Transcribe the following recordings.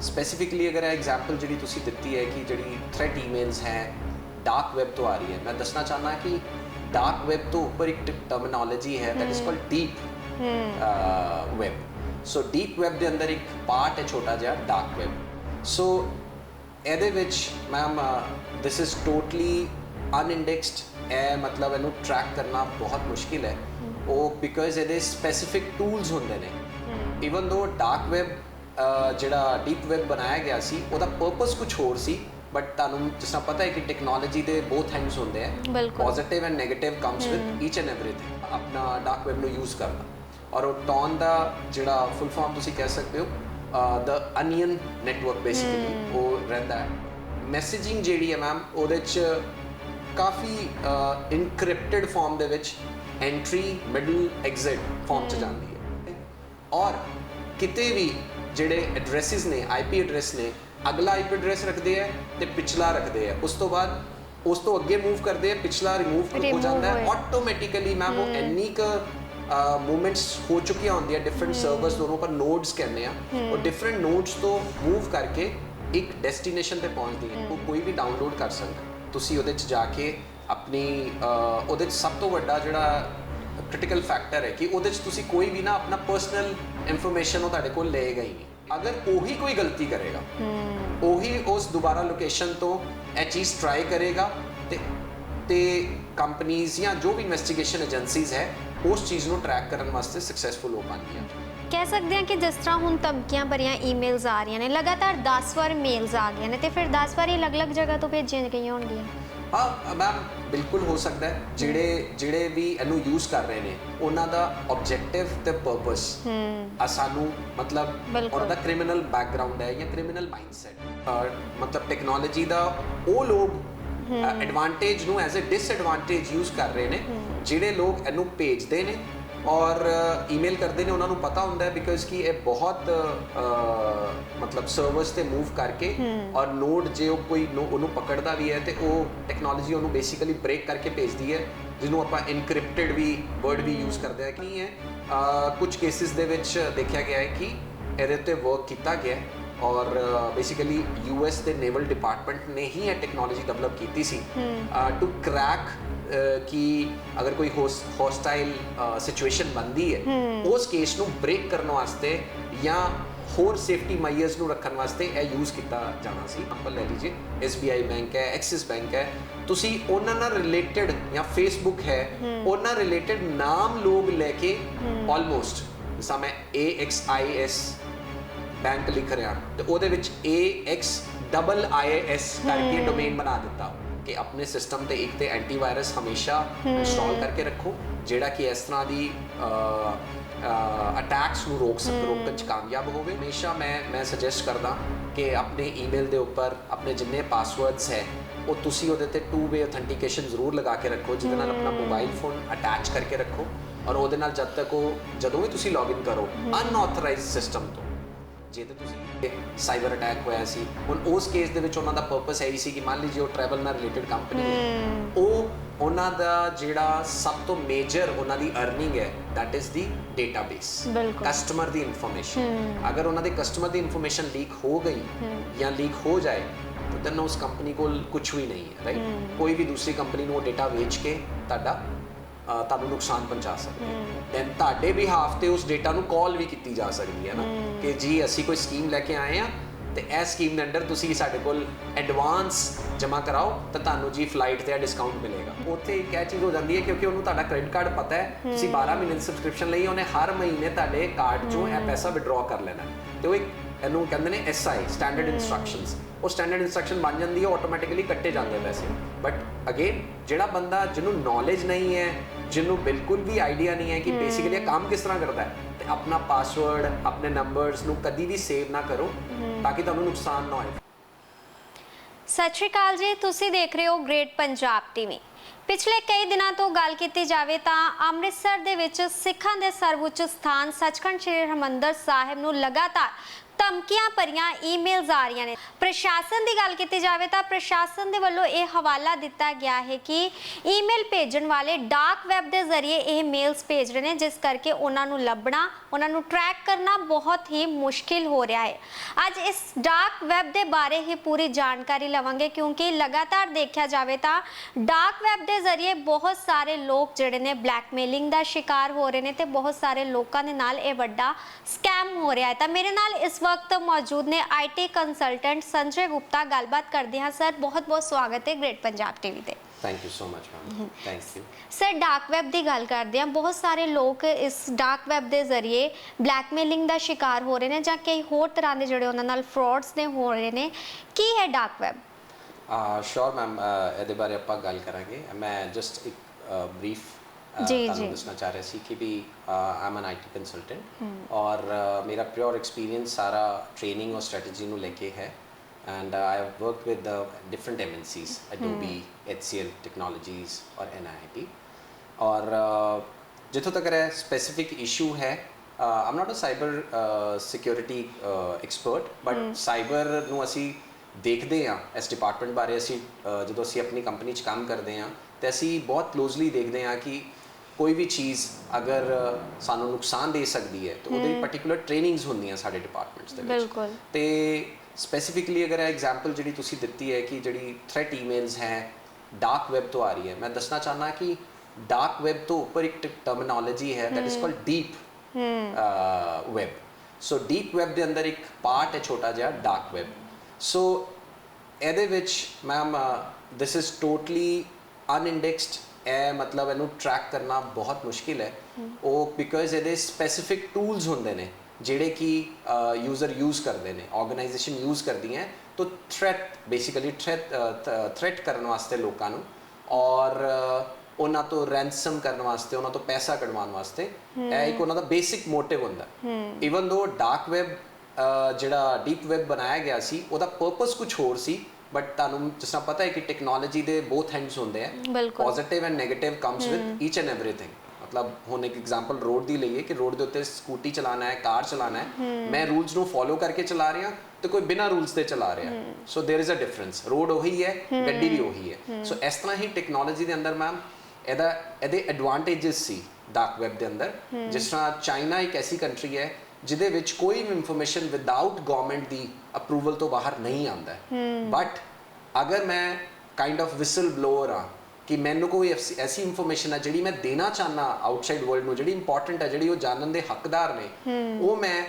Specifically अगर example जी तुसी दिती है कि जी थ्रेट ईमेल्स हैं डार्क वैब तो आ रही है, मैं दसना चाहना कि डार्क वैब तो ऊपर एक टर्मिनोलॉजी है that is called deep web. So deep web के अंदर एक पार्ट है छोटा जिहा डार्क वैब। सो ਇਹਦੇ ਵਿੱਚ मैम दिस इज़ टोटली अनइंडेक्सड है, मतलब इनू ट्रैक करना बहुत मुश्किल है वो बिकॉज ये स्पैसीफिक टूल्स होंगे ने। ईवन दो डार्क वैब जिहड़ा डीप वैब बनाया गया सी ਉਹਦਾ पर्पस कुछ होर सी, बट तुहानू जिस तरह पता है कि टैक्नोलॉजी के बोथ हैंड्स होंगे हैं, positive and negative comes with each and everything. अपना डार्क वैब नू यूज़ करना और वो टॉन का जिहड़ा फुल फॉर्म तुसीं कह सकते हो द अनियन नैटवर्क बेसिकली वो रहिंदा है। मैसेजिंग जिहड़ी है मैम ਉਹਦੇ 'ਚ काफ़ी इनक्रिप्टेड फॉर्म दे विच एंट्री मिडल एग्जिट फॉर्म च जाती है और किते भी जिहड़े एड्रैसिस ने आईपी एड्रैस ने अगला आईपी एड्रैस रखते हैं तो पिछला रखते हैं, उस तो बाद उस तो अगे मूव करते हैं, पिछला रिमूव हो जाता है ऑटोमैटिकली। मैम वो इन्नी मूवमेंट्स हो चुकी होंगी डिफरेंट सर्वर्स दोनों पर नोड्स कहने हैं और डिफरेंट नोड्स तो मूव करके एक डेस्टिनेशन पे पहुंचती है। वो कोई भी डाउनलोड कर सकता, तुसी ਉਹਦੇ 'ਚ जाके अपनी ਉਹਦੇ 'ਚ सब तो ਵੱਡਾ ਜਿਹੜਾ क्रिटिकल फैक्टर है कि ਉਹਦੇ 'ਚ तुसी कोई भी ना अपना पर्सनल इंफॉर्मेशन वो ਤੁਹਾਡੇ ਕੋਲ ਲਏਗਾ ਹੀ नहीं। अगर ਉਹੀ कोई गलती करेगा ਉਹੀ उस दोबारा लोकेशन तो ਇਹ चीज़ ट्राई करेगा ਤੇ कंपनीज या जो भी इन्वेस्टिगेशन एजेंसीज है उस चीज़ को ट्रैक करने वास्ते सक्सैसफुल हो पाएंगी। कह सकते हैं कि जिस तरह हुण धमकियां भरियां ईमेल्स आ रही ने, लगातार 10 बार मेल्स आ गए ने ते फिर 10 बार अलग अलग जगह तो भेजियां गई होणगियां। हाँ मैम बिल्कुल हो सकता है, जिहड़े भी इनू यूज़ कर रहे हैं उन्हां दा ऑब्जेक्टिव ते पर्पस सानू मतलब उनका क्रिमिनल बैकग्राउंड है या क्रिमिनल माइंडसैट, मतलब टेक्नोलॉजी दा वो लोग एडवांटेज नू एज ए डिसएडवांटेज यूज़ कर रहे हैं। जिहड़े लोग इनू भेजते हैं और ईमेल करते हैं उन्होंने पता होंदा है बिकॉज कि ये बहुत मतलब सर्वर्स से मूव करके और नोड जो कोई उन्होंने पकड़ता भी है तो वो टेक्नोलॉजी उन्होंने बेसिकली ब्रेक करके भेजती है, जिन्होंने आप इनक्रिप्टेड भी वर्ड भी यूज़ करते हैं। नहीं है कुछ केसिस दे विच देखा गया है कि ਇਹਦੇ ਤੇ वर्क किया गया है और बेसिकली यूएस के नेवल डिपार्टमेंट ने ही यह टेक्नोलॉजी डेवलप की सी टू क्रैक कि अगर कोई हॉस्टाइल सिचुएशन बनती है उस केस को ब्रेक करने वास्ते या होर सेफ्टी मैयर्स को रखने वास्ते यह यूज़ किया जाना सी। एग्जाम्पल ले लीजिए SBI बैंक है, एक्सिस बैंक है, तुसी उन्हां नाल रिलेटेड या फेसबुक है उन्हां रिलेटेड नाम लोग लेके ऑलमोस्ट जिस मैं AXIS बैंक लिख रहा तो वो AXIIS करके डोमेन बना दिता कि अपने सिस्टम ते एक तो एंटीवायरस हमेशा इंस्टॉल करके रखो जिहड़ा कि इस तरह की अटैक्स नू रोकने च कामयाब हो। हमेशा मैं सजेस्ट करदा कि अपने ईमेल के उपर अपने जिन्ने पासवर्ड्स है वो तुसी उहदे ते 2-वे ऑथेंटिकेशन जरूर लगा के रखो, जिहदे नाल अपना मोबाइल फोन अटैच करके रखो और उहदे नाल जब तक वो जदों भी तुसी लॉगिन करो अनऑथराइज सिस्टम तो जे तो तुसी साइबर अटैक होया सी हुण उस केस दे विच उन्हां दा पर्पस यही सी कि मान लीजिए वो ट्रैवल नाल रिलेटेड कंपनी है वो उन्हां दा जिहड़ा सब तो मेजर उन्हां दी अर्निंग है that is the database customer the information. अगर उन्हां दे कस्टमर दी इंफॉर्मेशन लीक हो गई या लीक हो जाए तो देन उस कंपनी को कुछ भी नहीं है, राइट। कोई भी दूसरी कंपनी को डेटा बेच के तुहाडा ਤੁਹਾਨੂੰ नुकसान पहुँचा सकते हैं। दैन ਤੁਹਾਡੇ बिहाफ ਤੇ उस डेटा ਨੂੰ कॉल भी की जा सकती है ना कि जी ਅਸੀਂ कोई स्कीम लैके आए हैं तो यह स्कीम के अंडर ਤੁਸੀਂ ਸਾਡੇ ਕੋਲ एडवांस जमा कराओ तो ਤੁਹਾਨੂੰ जी फ्लाइट ਤੇ डिस्काउंट मिलेगा। ਉੱਥੇ एक चीज़ हो जाती है क्योंकि ਉਹਨੂੰ ਤੁਹਾਡਾ क्रेडिट कार्ड पता है ਤੁਸੀਂ 12 महीने की सबसक्रिप्शन ਲਈ ਉਹਨੇ हर महीने ਤੁਹਾਡੇ कार्ड ਚੋਂ ਇਹ पैसा विड्रॉ कर लेना तो वो ਇਹਨੂੰ ਕਹਿੰਦੇ ਨੇ SI स्टैंडर्ड इंस्ट्रक्शनस ਉਹ स्टैंडर्ड इंस्ट्रक्शन बन जाती है ऑटोमैटिकली कट्टे जाते हैं पैसे। बट अगेन ਜਿਹੜਾ ਬੰਦਾ ਜਿਹਨੂੰ नॉलेज नहीं है जिन्हों बिल्कुल भी आइडिया नहीं है कि बेसिकली काम किस तरह करता है तो अपना पासवर्ड अपने नंबर्स नू कभी भी सेव ना करो ताकि तुहानू नुकसान ना होए। सत श्री अकाल जी, तुसी देख रहे हो ग्रेट पंजाब टीवी। पिछले कई दिनों तो गल की जाए तो अमृतसर दे विच सिखां दे सर्वोच्च स्थान सचखंड श्री हरमंदर साहिब नू लगातार ਧਮਕੀਆਂ ਭਰੀਆਂ ਈਮੇਲਸ ਆ ਰਹੀਆਂ ਨੇ। ਪ੍ਰਸ਼ਾਸਨ ਦੀ ਗੱਲ ਕੀਤੀ ਜਾਵੇ ਤਾਂ ਪ੍ਰਸ਼ਾਸਨ ਦੇ ਵੱਲੋਂ ਇਹ ਹਵਾਲਾ ਦਿੱਤਾ ਗਿਆ ਹੈ ਕਿ ਈਮੇਲ ਭੇਜਣ ਵਾਲੇ ਡਾਰਕ ਵੈਬ ਦੇ ਜ਼ਰੀਏ ਇਹ ਮੇਲਸ ਭੇਜ ਰਹੇ ਨੇ, ਜਿਸ ਕਰਕੇ ਉਹਨਾਂ ਨੂੰ ਲੱਭਣਾ, ਉਹਨਾਂ ਨੂੰ ਟਰੈਕ ਕਰਨਾ ਬਹੁਤ ਹੀ ਮੁਸ਼ਕਿਲ ਹੋ ਰਿਹਾ ਹੈ। ਅੱਜ ਇਸ ਡਾਰਕ ਵੈਬ ਦੇ ਬਾਰੇ ਹੀ ਪੂਰੀ ਜਾਣਕਾਰੀ ਲਵਾਂਗੇ, ਕਿਉਂਕਿ ਲਗਾਤਾਰ ਦੇਖਿਆ ਜਾਵੇ ਤਾਂ ਡਾਰਕ ਵੈਬ ਦੇ ਜ਼ਰੀਏ ਬਹੁਤ ਸਾਰੇ ਲੋਕ ਜਿਹੜੇ ਨੇ ਬਲੈਕਮੇਲਿੰਗ ਦਾ ਸ਼ਿਕਾਰ ਹੋ ਰਹੇ ਨੇ ਤੇ ਬਹੁਤ ਸਾਰੇ ਲੋਕਾਂ ਦੇ ਨਾਲ ਇਹ ਵੱਡਾ ਸਕੈਮ ਹੋ ਰਿਹਾ ਹੈ। ਤਾਂ ਮੇਰੇ ਨਾਲ ਇਸ वक्त मौजूद ने IT कंसल्टेंट संजय गुप्ता। गलबात करते हैं सर, बहुत बहुत स्वागत है ग्रेट पंजाब टीवी ते। Thank you so much ma'am, thank you sir. Dark web की गल करते हैं, बहुत सारे लोग इस डार्क वैब के जरिए ब्लैकमेलिंग का शिकार हो रहे हैं ਜਾਂ कई होर तरह के ਜਿਹੜੇ ਉਹਨਾਂ ਨਾਲ ਫਰਾਡਸ ਨੇ ਹੋ ਰਹੇ ਨੇ। ਕੀ ਹੈ ਡਾਰਕ ਵੈਬ? श्योर मैम, ਇਹਦੇ ਬਾਰੇ ਆਪਾਂ ਗੱਲ ਕਰਾਂਗੇ। ਮੈਂ ਜਸਟ ਇੱਕ ਬਰੀਫ ਤੁਹਾਨੂੰ ਦੱਸਣਾ ਚਾਹ ਰਿਹਾ ਸੀ ਕਿ ਵੀ I am an IT consultant ਔਰ ਮੇਰਾ ਪਿਓਰ ਐਕਸਪੀਰੀਅੰਸ ਸਾਰਾ ਟ੍ਰੇਨਿੰਗ ਔਰ ਸਟ੍ਰੈਟਜੀ ਨੂੰ ਲੈ ਕੇ ਹੈ। And I have worked with different MNCs, Adobe, HCL Technologies और NIIT। और ਜਿੱਥੋਂ ਤੱਕ ਇਹ ਸਪੈਸੀਫਿਕ ਇਸ਼ੂ ਹੈ, I am not a cyber security expert, but cyber ਨੂੰ ਅਸੀਂ ਦੇਖਦੇ ਹਾਂ ਇਸ ਡਿਪਾਰਟਮੈਂਟ ਬਾਰੇ। ਅਸੀਂ ਜਦੋਂ ਅਸੀਂ ਆਪਣੀ ਕੰਪਨੀ 'ਚ ਕੰਮ ਕਰਦੇ ਹਾਂ ਤੇ ਅਸੀਂ ਬਹੁਤ ਕਲੋਜ਼ਲੀ ਦੇਖਦੇ ਹਾਂ ਕਿ ਕੋਈ ਵੀ ਚੀਜ਼ ਅਗਰ ਸਾਨੂੰ ਨੁਕਸਾਨ ਦੇ ਸਕਦੀ ਹੈ ਤਾਂ ਉਹਦੇ ਪਾਰਟਿਕੂਲਰ ਟ੍ਰੇਨਿੰਗਸ ਹੁੰਦੀਆਂ ਸਾਡੇ ਡਿਪਾਰਟਮੈਂਟਸ ਦੇ ਵਿੱਚ। ਬਿਲਕੁਲ। ਤੇ ਸਪੈਸੀਫਿਕਲੀ ਅਗਰ ਐਗਜ਼ਾਮਪਲ ਜਿਹੜੀ ਤੁਸੀਂ ਦਿੱਤੀ ਹੈ ਕਿ ਜਿਹੜੀ ਥ੍ਰੈਟ ਈਮੇਲਸ ਹੈ ਡਾਰਕ ਵੈਬ ਤੋਂ ਆ ਰਹੀ ਹੈ, ਮੈਂ ਦੱਸਣਾ ਚਾਹੁੰਦਾ ਕਿ ਡਾਰਕ ਵੈਬ ਤੋਂ ਉੱਪਰ ਇੱਕ ਟਰਮੀਨੋਲੋਜੀ ਹੈ that is called deep web. So deep web ਦੇ ਅੰਦਰ ਇੱਕ ਪਾਰਟ ਹੈ ਛੋਟਾ ਜਿਹਾ ਡਾਰਕ ਵੈਬ। ਸੋ ਇਹਦੇ ਵਿੱਚ ਮੈਮ ਦਿਸ ਇਜ਼ ਟੋਟਲੀ ਅਨਇੰਡੈਕਸਡ ਹੈ, ਮਤਲਬ ਇਹਨੂੰ ਟਰੈਕ ਕਰਨਾ ਬਹੁਤ ਮੁਸ਼ਕਿਲ ਹੈ। ਉਹ ਬਿਕੋਜ਼ ਇਹਦੇ ਸਪੈਸੀਫਿਕ ਟੂਲਸ ਹੁੰਦੇ ਨੇ ਜਿਹੜੇ ਕਿ ਯੂਜ਼ਰ ਯੂਜ਼ ਕਰਦੇ ਨੇ, ਆਰਗੇਨਾਈਜੇਸ਼ਨ ਯੂਜ਼ ਕਰਦੀਆਂ ਤਾਂ ਥ੍ਰੈਟ ਬੇਸਿਕਲੀ ਥ੍ਰੈਟ ਕਰਨ ਵਾਸਤੇ ਲੋਕਾਂ ਨੂੰ, ਔਰ ਉਹਨਾਂ ਤੋਂ ਰੈਂਸਮ ਕਰਨ ਵਾਸਤੇ, ਉਹਨਾਂ ਤੋਂ ਪੈਸਾ ਕਢਵਾਉਣ ਵਾਸਤੇ। ਇਹ ਇੱਕ ਉਹਨਾਂ ਦਾ ਬੇਸਿਕ ਮੋਟਿਵ ਹੁੰਦਾ। ਈਵਨ ਦੋ ਡਾਰਕ ਵੈਬ ਜਿਹੜਾ ਡੀਪ ਵੈਬ ਬਣਾਇਆ ਗਿਆ ਸੀ ਉਹਦਾ ਪਰਪਸ ਕੁਝ ਹੋਰ ਸੀ, ਬਟ ਤੁਹਾਨੂੰ ਜਿਸ ਤਰ੍ਹਾਂ ਪਤਾ ਹੈ ਕਿ ਟੈਕਨੋਲੋਜੀ ਦੇ ਬੋਥ ਹੈਂਡਸ ਹੁੰਦੇ ਆ, positive and negative comes with each and everything. ਮਤਲਬ ਹੁਣ ਇੱਕ ਐਗਜ਼ਾਮਪਲ ਰੋਡ ਦੀ ਲਈਏ ਕਿ ਰੋਡ ਦੇ ਉੱਤੇ ਸਕੂਟੀ ਚਲਾਉਣਾ ਹੈ, ਕਾਰ ਚਲਾਉਣਾ ਹੈ, ਮੈਂ ਰੂਲਸ ਨੂੰ ਫੋਲੋ ਕਰਕੇ ਚਲਾ ਰਿਹਾ ਤੇ ਕੋਈ ਬਿਨਾਂ ਰੂਲਸ ਦੇ ਚਲਾ ਰਿਹਾ। ਸੋ ਦੇयर ਇਜ਼ ਅ ਡਿਫਰੈਂਸ। ਰੋਡ ਉਹੀ ਹੈ, ਗੱਡੀ ਵੀ ਉਹੀ ਹੈ। ਸੋ ਇਸ ਤਰ੍ਹਾਂ ਹੀ ਟੈਕਨੋਲੋਜੀ ਦੇ ਅੰਦਰ ਮੈਮ ਇਹਦੇ ਐਡਵਾਂਟੇਜਸ ਸੀ ਡਾਰਕ ਵੈਬ ਦੇ ਅੰਦਰ। ਜਿਸ ਤਰ੍ਹਾਂ ਚਾਈਨਾ ਇੱਕ ਐਸੀ ਕੰਟਰੀ ਹੈ ਜਿਹਦੇ ਵਿੱਚ ਕੋਈ ਵੀ ਇਨਫੋਰਮੇਸ਼ਨ ਵਿਦਆਊਟ ਗਵਰਨਮੈਂਟ ਦੀ ਅਪਰੂਵਲ ਤੋਂ ਬਾਹਰ ਨਹੀਂ ਆਉਂਦਾ। ਬਟ ਅਗਰ ਮੈਂ ਕਾਈਂਡ ਆਫ ਵਿਸਲ ਬਲੋਅਰ ਹਾਂ ਕਿ ਮੈਨੂੰ ਕੋਈ ਐਸੀ ਇਨਫੋਰਮੇਸ਼ਨ ਹੈ ਜਿਹੜੀ ਮੈਂ ਦੇਣਾ ਚਾਹੁੰਦਾ ਆਊਟਸਾਈਡ ਵਰਲਡ ਨੂੰ, ਜਿਹੜੀ ਇੰਪੋਰਟੈਂਟ ਹੈ, ਜਿਹੜੀ ਉਹ ਜਾਣਨ ਦੇ ਹੱਕਦਾਰ ਨੇ, ਉਹ ਮੈਂ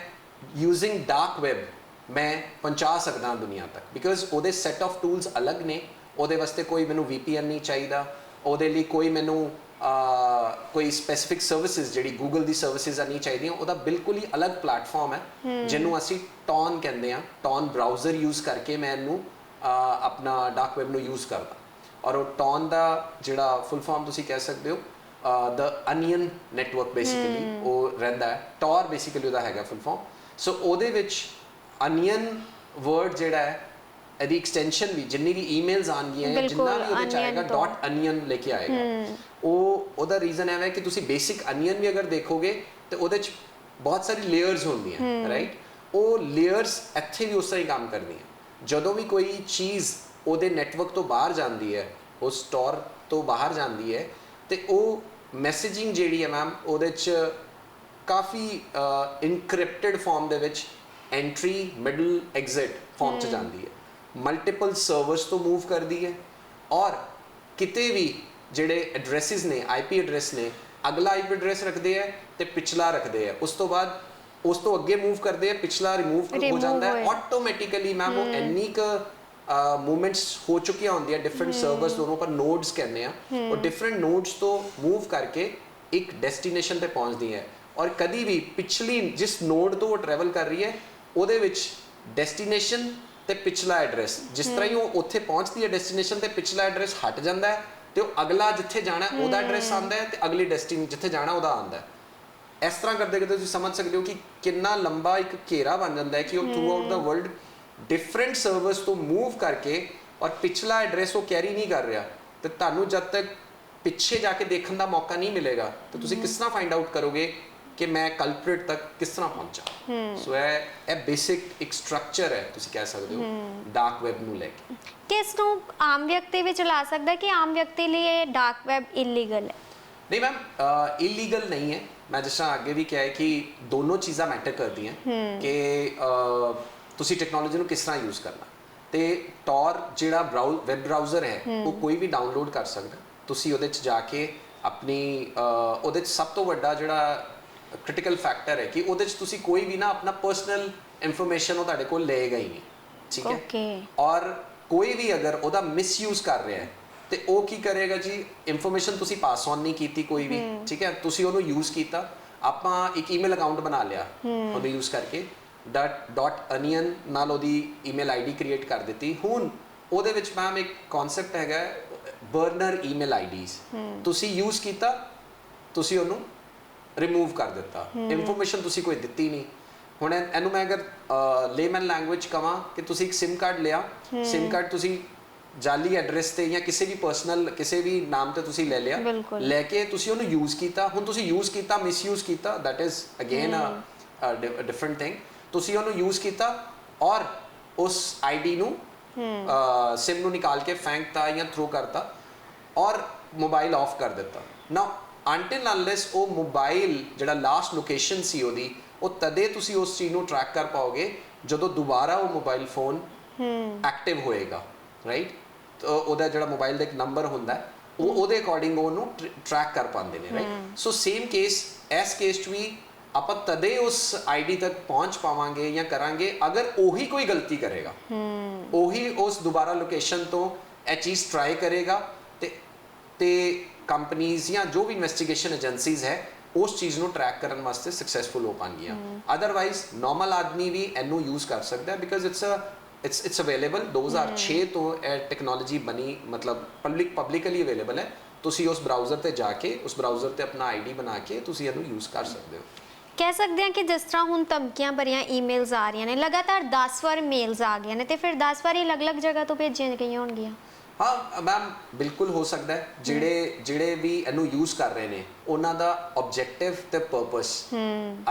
ਯੂਜ਼ਿੰਗ ਡਾਰਕ ਵੈਬ ਮੈਂ ਪਹੁੰਚਾ ਸਕਦਾ ਦੁਨੀਆ ਤੱਕ। ਬਿਕੋਜ਼ ਉਹਦੇ ਸੈਟ ਆਫ ਟੂਲਸ ਅਲੱਗ ਨੇ। ਉਹਦੇ ਵਾਸਤੇ ਕੋਈ ਮੈਨੂੰ VPN ਨਹੀਂ ਚਾਹੀਦਾ, ਉਹਦੇ ਲਈ ਕੋਈ ਮੈਨੂੰ ਕੋਈ ਸਪੈਸੀਫਿਕ ਸਰਵਿਸਿਜ਼ ਜਿਹੜੀ ਗੂਗਲ ਦੀ ਸਰਵਿਸਿਜ਼ ਨਹੀਂ ਚਾਹੀਦੀਆਂ। ਉਹਦਾ ਬਿਲਕੁਲ ਹੀ ਅਲੱਗ ਪਲੇਟਫਾਰਮ ਹੈ ਜਿਹਨੂੰ ਅਸੀਂ ਟੌਨ ਕਹਿੰਦੇ ਹਾਂ। ਟੌਨ ਬਰਾਊਜ਼ਰ ਯੂਜ਼ ਕਰਕੇ ਮੈਂ ਇਹਨੂੰ ਆਪਣਾ ਡਾਰਕ ਵੈਬ ਨੂੰ ਯੂਜ਼ ਕਰਦਾ। ਔਰ ਉਹ ਟੌਨ ਦਾ ਜਿਹੜਾ ਫੁੱਲ ਫਾਰਮ ਤੁਸੀਂ ਕਹਿ ਸਕਦੇ ਹੋ ਦ ਅਨੀਅਨ ਨੈਟਵਰਕ ਬੇਸਿਕਲੀ ਉਹ ਰਹਿੰਦਾ ਹੈ। ਟੌਰ ਬੇਸਿਕਲੀ ਉਹਦਾ ਹੈਗਾ ਫੁੱਲ ਫਾਰਮ। ਸੋ ਉਹਦੇ ਵਿੱਚ ਅਨੀਅਨ ਵਰਡ ਜਿਹੜਾ ਹੈ, ਇਹਦੀ ਐਕਸਟੈਂਸ਼ਨ ਵੀ ਜਿੰਨੀ ਵੀ ਈਮੇਲਸ ਆਉਣਗੀਆਂ ਜਿੰਨਾ ਵੀ ਉਹਦੇ ਚ ਆਏਗਾ .onion ਲੈ ਕੇ ਆਏਗਾ। ਉਹਦਾ ਰੀਜ਼ਨ ਹੈ ਕਿ ਤੁਸੀਂ ਬੇਸਿਕ ਅਨੀਅਨ ਵੀ ਅਗਰ ਦੇਖੋਗੇ ਤੇ ਉਹਦੇ ਚ ਬਹੁਤ ਸਾਰੀ ਲੇਅਰਸ ਹੁੰਦੀਆਂ, ਰਾਈਟ। ਉਹ ਲੇਅਰਸ ਇੱਥੇ ਵੀ ਉਸ ਤਰ੍ਹਾਂ ਹੀ ਕੰਮ ਕਰਦੀਆਂ। ਜਦੋਂ ਵੀ ਕੋਈ ਚੀਜ਼ ਉਹਦੇ ਨੈਟਵਰਕ ਤੋਂ ਬਾਹਰ ਜਾਂਦੀ ਹੈ, ਉਹ ਸਟੋਰ ਤੋਂ ਬਾਹਰ ਜਾਂਦੀ ਹੈ, ਤੇ ਉਹ ਮੈਸੇਜਿੰਗ ਜਿਹੜੀ ਹੈ ਮੈਮ ਉਹਦੇ ਚ ਕਾਫੀ ਇਨਕ੍ਰਿਪਟਡ ਫਾਰਮ ਦੇ ਵਿੱਚ ਐਂਟਰੀ ਮਿਡਲ ਐਗਜ਼ਿਟ ਫਾਰਮ ਚ ਜਾਂਦੀ ਹੈ। ਮਲਟੀਪਲ ਸਰਵਰਸ ਤੋਂ ਮੂਵ ਕਰਦੀ ਹੈ ਔਰ ਕਿਤੇ ਵੀ ਜਿਹੜੇ ਐਡਰੈਸਿਸ ਨੇ, IP ਐਡਰੈਸ ਨੇ, ਅਗਲਾ IP ਐਡਰੈਸ ਰੱਖਦੇ ਹੈ ਤੇ ਪਿਛਲਾ ਰੱਖਦੇ ਹੈ। ਉਸ ਤੋਂ ਬਾਅਦ ਉਸ ਤੋਂ ਅੱਗੇ ਮੂਵ ਕਰਦੇ ਹੈ, ਪਿਛਲਾ ਰਿਮੂਵ ਹੋ ਜਾਂਦਾ ਹੈ ਆਟੋਮੈਟਿਕਲੀ। ਮੈਮ ਉਹ ਇੰਨੀ ਕੁ ਮੂਵਮੈਂਟਸ ਹੋ ਚੁੱਕੀਆਂ ਹੁੰਦੀਆਂ ਡਿਫਰੈਂਟ ਸਰਵਰਸ ਦੋਨੋਂ ਪਰ ਨੋਡਸ ਕਹਿੰਦੇ ਆ, ਉਹ ਡਿਫਰੈਂਟ ਨੋਡਸ ਤੋਂ ਮੂਵ ਕਰਕੇ ਇੱਕ ਡੈਸਟੀਨੇਸ਼ਨ ਤੇ ਪਹੁੰਚਦੀ ਹੈ। ਔਰ ਕਦੀ ਵੀ ਪਿਛਲੀ ਜਿਸ ਨੋਡ ਤੋਂ ਉਹ ਟਰੈਵਲ ਕਰ ਰਹੀ ਹੈ ਉਹਦੇ ਵਿੱਚ ਡੈਸਟੀਨੇਸ਼ਨ ਤੇ ਪਿਛਲਾ ਐਡਰੈਸ ਜਿਸ ਤਰ੍ਹਾਂ ਹੀ ਉਹ ਉੱਥੇ ਪਹੁੰਚਦੀ ਹੈ ਡੈਸਟੀਨੇਸ਼ਨ ਤੇ ਪਿਛਲਾ ਐਡਰੈਸ ਹਟ ਜਾਂਦਾ ਹੈ ਤੇ ਉਹ ਅਗਲਾ ਜਿੱਥੇ ਜਾਣਾ ਉਹਦਾ ਐਡਰੈਸ ਆਉਂਦਾ ਹੈ ਤੇ ਅਗਲੀ ਡੈਸਟੀਨੇਸ਼ਨ ਜਿੱਥੇ ਜਾਣਾ ਉਹਦਾ ਆਉਂਦਾ ਹੈ। ਇਸ ਤਰ੍ਹਾਂ ਕਰਦੇ ਕਰਦੇ ਤੁਸੀਂ ਸਮਝ ਸਕਦੇ ਹੋ ਕਿ ਕਿੰਨਾ ਲੰਬਾ ਇੱਕ ਘੇਰਾ ਬਣ ਜਾਂਦਾ ਹੈ ਕਿ ਉਹ ਥਰੂ ਆਊਟ ਦਾ ਵਰਲਡ ਡਿਫਰੈਂਟ ਸਰਵਰਸ ਤੋਂ ਮੂਵ ਕਰਕੇ ਔਰ ਪਿਛਲਾ ਐਡਰੈਸ ਉਹ ਕੈਰੀ ਨਹੀਂ ਕਰ ਰਿਹਾ ਤੇ ਤੁਹਾਨੂੰ ਜਦ ਤੱਕ ਪਿੱਛੇ ਜਾ ਕੇ ਦੇਖਣ ਦਾ ਮੌਕਾ ਨਹੀਂ ਮਿਲੇਗਾ ਤਾਂ ਤੁਸੀਂ ਕਿਸ ਤਰ੍ਹਾਂ ਫਾਈਂਡ ਆਊਟ ਕਰੋਗੇ ਕਿ ਮੈਂ ਕਲਪ੍ਰਿਟ ਤੱਕ ਕਿਸ ਤਰ੍ਹਾਂ ਪਹੁੰਚਾਂ। ਸੋ ਇਹ ਬੇਸਿਕ ਇੱਕ ਸਟਰਕਚਰ ਹੈ ਤੁਸੀਂ ਕਹਿ ਸਕਦੇ ਹੋ ਡਾਰਕ ਵੈਬ ਨੂੰ ਲੈ ਕੇ। ਕਿ ਇਸ ਨੂੰ ਆਮ ਵਿਅਕਤੀ ਵੀ ਚਲਾ ਸਕਦਾ ਹੈ ਕਿ ਆਮ ਵਿਅਕਤੀ ਲਈ ਇਹ ਡਾਰਕ ਵੈਬ ਇਲੀਗਲ ਹੈ? ਨਹੀਂ ਮੈਮ, ਇਲੀਗਲ ਨਹੀਂ ਹੈ। ਮੈਂ ਜਿਸ ਤਰ੍ਹਾਂ ਅੱਗੇ ਵੀ ਕਿਹਾ ਹੈ ਕਿ ਦੋਨੋਂ ਚੀਜ਼ਾਂ ਮੈਟਰ ਕਰਦੀਆਂ ਕਿ ਤੁਸੀਂ ਟੈਕਨੋਲੋਜੀ ਨੂੰ ਕਿਸ ਤਰ੍ਹਾਂ ਯੂਜ਼ ਕਰਨਾ। ਤੇ ਟੌਰ ਜਿਹੜਾ ਵੈਬ ਬਰਾਊਜ਼ਰ ਹੈ ਉਹ ਕੋਈ ਵੀ ਡਾਊਨਲੋਡ ਕਰ ਸਕਦਾ। ਤੁਸੀਂ ਉਹਦੇ 'ਚ ਜਾ ਕੇ ਆਪਣੀ ਉਹਦੇ 'ਚ ਸਭ ਤੋਂ ਵੱਡਾ ਜਿਹੜਾ ਕ੍ਰਿਟੀਕਲ ਫੈਕਟਰ ਹੈ ਕਿ ਉਹਦੇ 'ਚ ਤੁਸੀਂ ਕੋਈ ਵੀ ਨਾ ਆਪਣਾ ਪਰਸਨਲ ਇਨਫੋਰਮੇਸ਼ਨ ਉਹ ਤੁਹਾਡੇ ਕੋਲ ਲਏਗਾ ਹੀ ਨਹੀਂ, ਠੀਕ ਹੈ। ਓਕੇ। ਔਰ ਕੋਈ ਵੀ ਅਗਰ ਉਹਦਾ ਮਿਸਯੂਜ਼ ਕਰ ਰਿਹਾ ਹੈ ਤੇ ਉਹ ਕੀ ਕਰੇਗਾ ਜੀ, ਇਨਫੋਰਮੇਸ਼ਨ ਤੁਸੀਂ ਪਾਸ ਔਨ ਨਹੀਂ ਕੀਤੀ ਕੋਈ ਵੀ, ਠੀਕ ਹੈ, ਤੁਸੀਂ ਉਹਨੂੰ ਯੂਜ਼ ਕੀਤਾ। ਆਪਾਂ ਇੱਕ ਈਮੇਲ ਅਕਾਊਂਟ ਬਣਾ ਲਿਆ ਉਹਨੂੰ ਯੂਜ਼ ਕਰਕੇ, .onion ਨਾਲ ਉਹਦੀ ਈਮੇਲ ਆਈਡੀ ਕ੍ਰੀਏਟ ਕਰ ਦਿੱਤੀ। ਹੁਣ ਉਹਦੇ ਵਿੱਚ ਮੈਮ ਇੱਕ ਕਨਸੈਪਟ ਹੈਗਾ ਬਰਨਰ ਈਮੇਲ ਆਈਡੀਜ਼। ਤੁਸੀਂ ਯੂਜ਼ ਕੀਤਾ, ਤੁਸੀਂ ਉਹਨੂੰ ਰਿਮੂਵ ਕਰ ਦਿੱਤਾ, ਇਨਫੋਰਮੇਸ਼ਨ ਤੁਸੀਂ ਕੋਈ ਦਿੱਤੀ ਨਹੀਂ। ਹੁਣ ਇਹਨੂੰ ਮੈਂ ਅਗਰ ਲੇਮਨ ਲੈਂਗੁਏਜ ਕਹਾਂ ਕਿ ਤੁਸੀਂ ਇੱਕ ਸਿਮ ਕਾਰਡ ਲਿਆ, ਸਿਮ ਕਾਰਡ ਤੁਸੀਂ ਜਾਲੀ ਐਡਰੈਸ ਤੇ ਜਾਂ ਕਿਸੇ ਵੀ ਪਰਸਨਲ ਕਿਸੇ ਵੀ ਨਾਮ ਤੇ ਤੁਸੀਂ ਲੈ ਲਿਆ, ਲੈ ਕੇ ਤੁਸੀਂ ਉਹਨੂੰ ਯੂਜ਼ ਕੀਤਾ। ਹੁਣ ਤੁਸੀਂ ਯੂਜ਼ ਕੀਤਾ, ਮਿਸਯੂਜ਼ ਕੀਤਾ, that is again a different thing. ਤੁਸੀਂ ਉਹਨੂੰ ਯੂਜ਼ ਕੀਤਾ ਔਰ ਉਸ ਆਈਡੀ ਨੂੰ ਸਿਮ ਨੂੰ ਨਿਕਾਲ ਕੇ ਫੈਂਕਤਾ ਜਾਂ ਥਰੋ ਕਰਤਾ ਔਰ ਮੋਬਾਈਲ ਆਫ ਕਰ ਦਿੱਤਾ। ਨਾਓ ਅੰਟਿਲ ਅਨਲੈਸ ਉਹ ਮੋਬਾਈਲ ਜਿਹੜਾ ਲਾਸਟ ਲੋਕੇਸ਼ਨ ਸੀ ਉਹਦੀ, ਉਹ ਤਦੇ ਤੁਸੀਂ ਉਸ ਚੀਜ਼ ਨੂੰ ਟਰੈਕ ਕਰ ਪਾਓਗੇ ਜਦੋਂ ਦੁਬਾਰਾ ਉਹ ਮੋਬਾਈਲ ਫੋਨ ਐਕਟਿਵ ਹੋਏਗਾ, ਰਾਈਟ। ਉਹਦਾ ਜਿਹੜਾ ਮੋਬਾਈਲ ਦਾ ਇੱਕ ਨੰਬਰ ਹੁੰਦਾ ਉਹ ਉਹਦੇ ਅਕੋਰਡਿੰਗ ਉਹਨੂੰ ਟਰੈਕ ਕਰ ਪਾਉਂਦੇ ਨੇ, ਰਾਈਟ। ਸੋ ਸੇਮ ਕੇਸ ਇਸ ਕੇਸ 'ਚ ਵੀ ਆਪਾਂ ਤਦੇ ਉਸ ਆਈਡੀ ਤੱਕ ਪਹੁੰਚ ਪਾਵਾਂਗੇ ਜਾਂ ਕਰਾਂਗੇ ਅਗਰ ਉਹੀ ਕੋਈ ਗਲਤੀ ਕਰੇਗਾ, ਉਹੀ ਉਸ ਦੁਬਾਰਾ ਲੋਕੇਸ਼ਨ ਤੋਂ ਇਹ ਚੀਜ਼ ਟਰਾਈ ਕਰੇਗਾ ਤੇ ਕੰਪਨੀਜ਼ ਜਾਂ ਜੋ ਵੀ ਇਨਵੈਸਟੀਗੇਸ਼ਨ ਏਜੰਸੀਜ਼ ਹੈ ਉਸ ਚੀਜ਼ ਨੂੰ ਟਰੈਕ ਕਰਨ ਵਾਸਤੇ ਸਕਸੈਸਫੁਲ ਹੋ ਪਾਣਗੀਆਂ। ਅਦਰਵਾਈਜ਼ ਨਾਰਮਲ ਆਦਮੀ ਵੀ ਇਹਨੂੰ ਯੂਜ਼ ਕਰ ਸਕਦਾ ਹੈ ਬਿਕਾਜ਼ ਇਟਸ ਅਵੇਲੇਬਲ। 2006 ਤੋਂ ਇਹ ਟੈਕਨੋਲੋਜੀ ਬਣੀ, ਮਤਲਬ ਪਬਲਿਕਲੀ ਅਵੇਲੇਬਲ ਹੈ। ਤੁਸੀਂ ਉਸ ਬਰਾਊਜ਼ਰ ਤੇ ਜਾ ਕੇ ਉਸ ਬਰਾਊਜ਼ਰ ਤੇ ਆਪਣਾ ਆਈਡੀ ਬਣਾ ਕੇ ਤੁਸੀਂ ਇਹਨੂੰ ਯੂਜ਼ ਕਰ ਸਕਦੇ ਹੋ। ਕਹਿ ਸਕਦੇ ਹਾਂ ਕਿ ਜਿਸ ਤਰ੍ਹਾਂ ਹੁਣ ਧਮਕੀਆਂ ਭਰੀਆਂ ਈਮੇਲਸ ਆ ਰਹੀਆਂ ਨੇ, ਲਗਾਤਾਰ 10 ਵਾਰ ਮੇਲਸ ਆ ਗਈਆਂ ਨੇ ਤੇ ਫਿਰ 10 ਵਾਰੀ ਅਲੱਗ-ਅਲੱਗ ਜਗ੍ਹਾ ਤੋਂ ਭੇਜੀਆਂ ਗਈਆਂ ਹੋਣਗੀਆਂ। ਹਾਂ ਮੈਮ, ਬਿਲਕੁਲ ਹੋ ਸਕਦਾ ਹੈ। ਜਿਹੜੇ ਵੀ ਇਹਨੂੰ ਯੂਜ਼ ਕਰ ਰਹੇ ਨੇ ਉਹਨਾਂ ਦਾ ਆਬਜੈਕਟਿਵ ਤੇ ਪਰਪਸ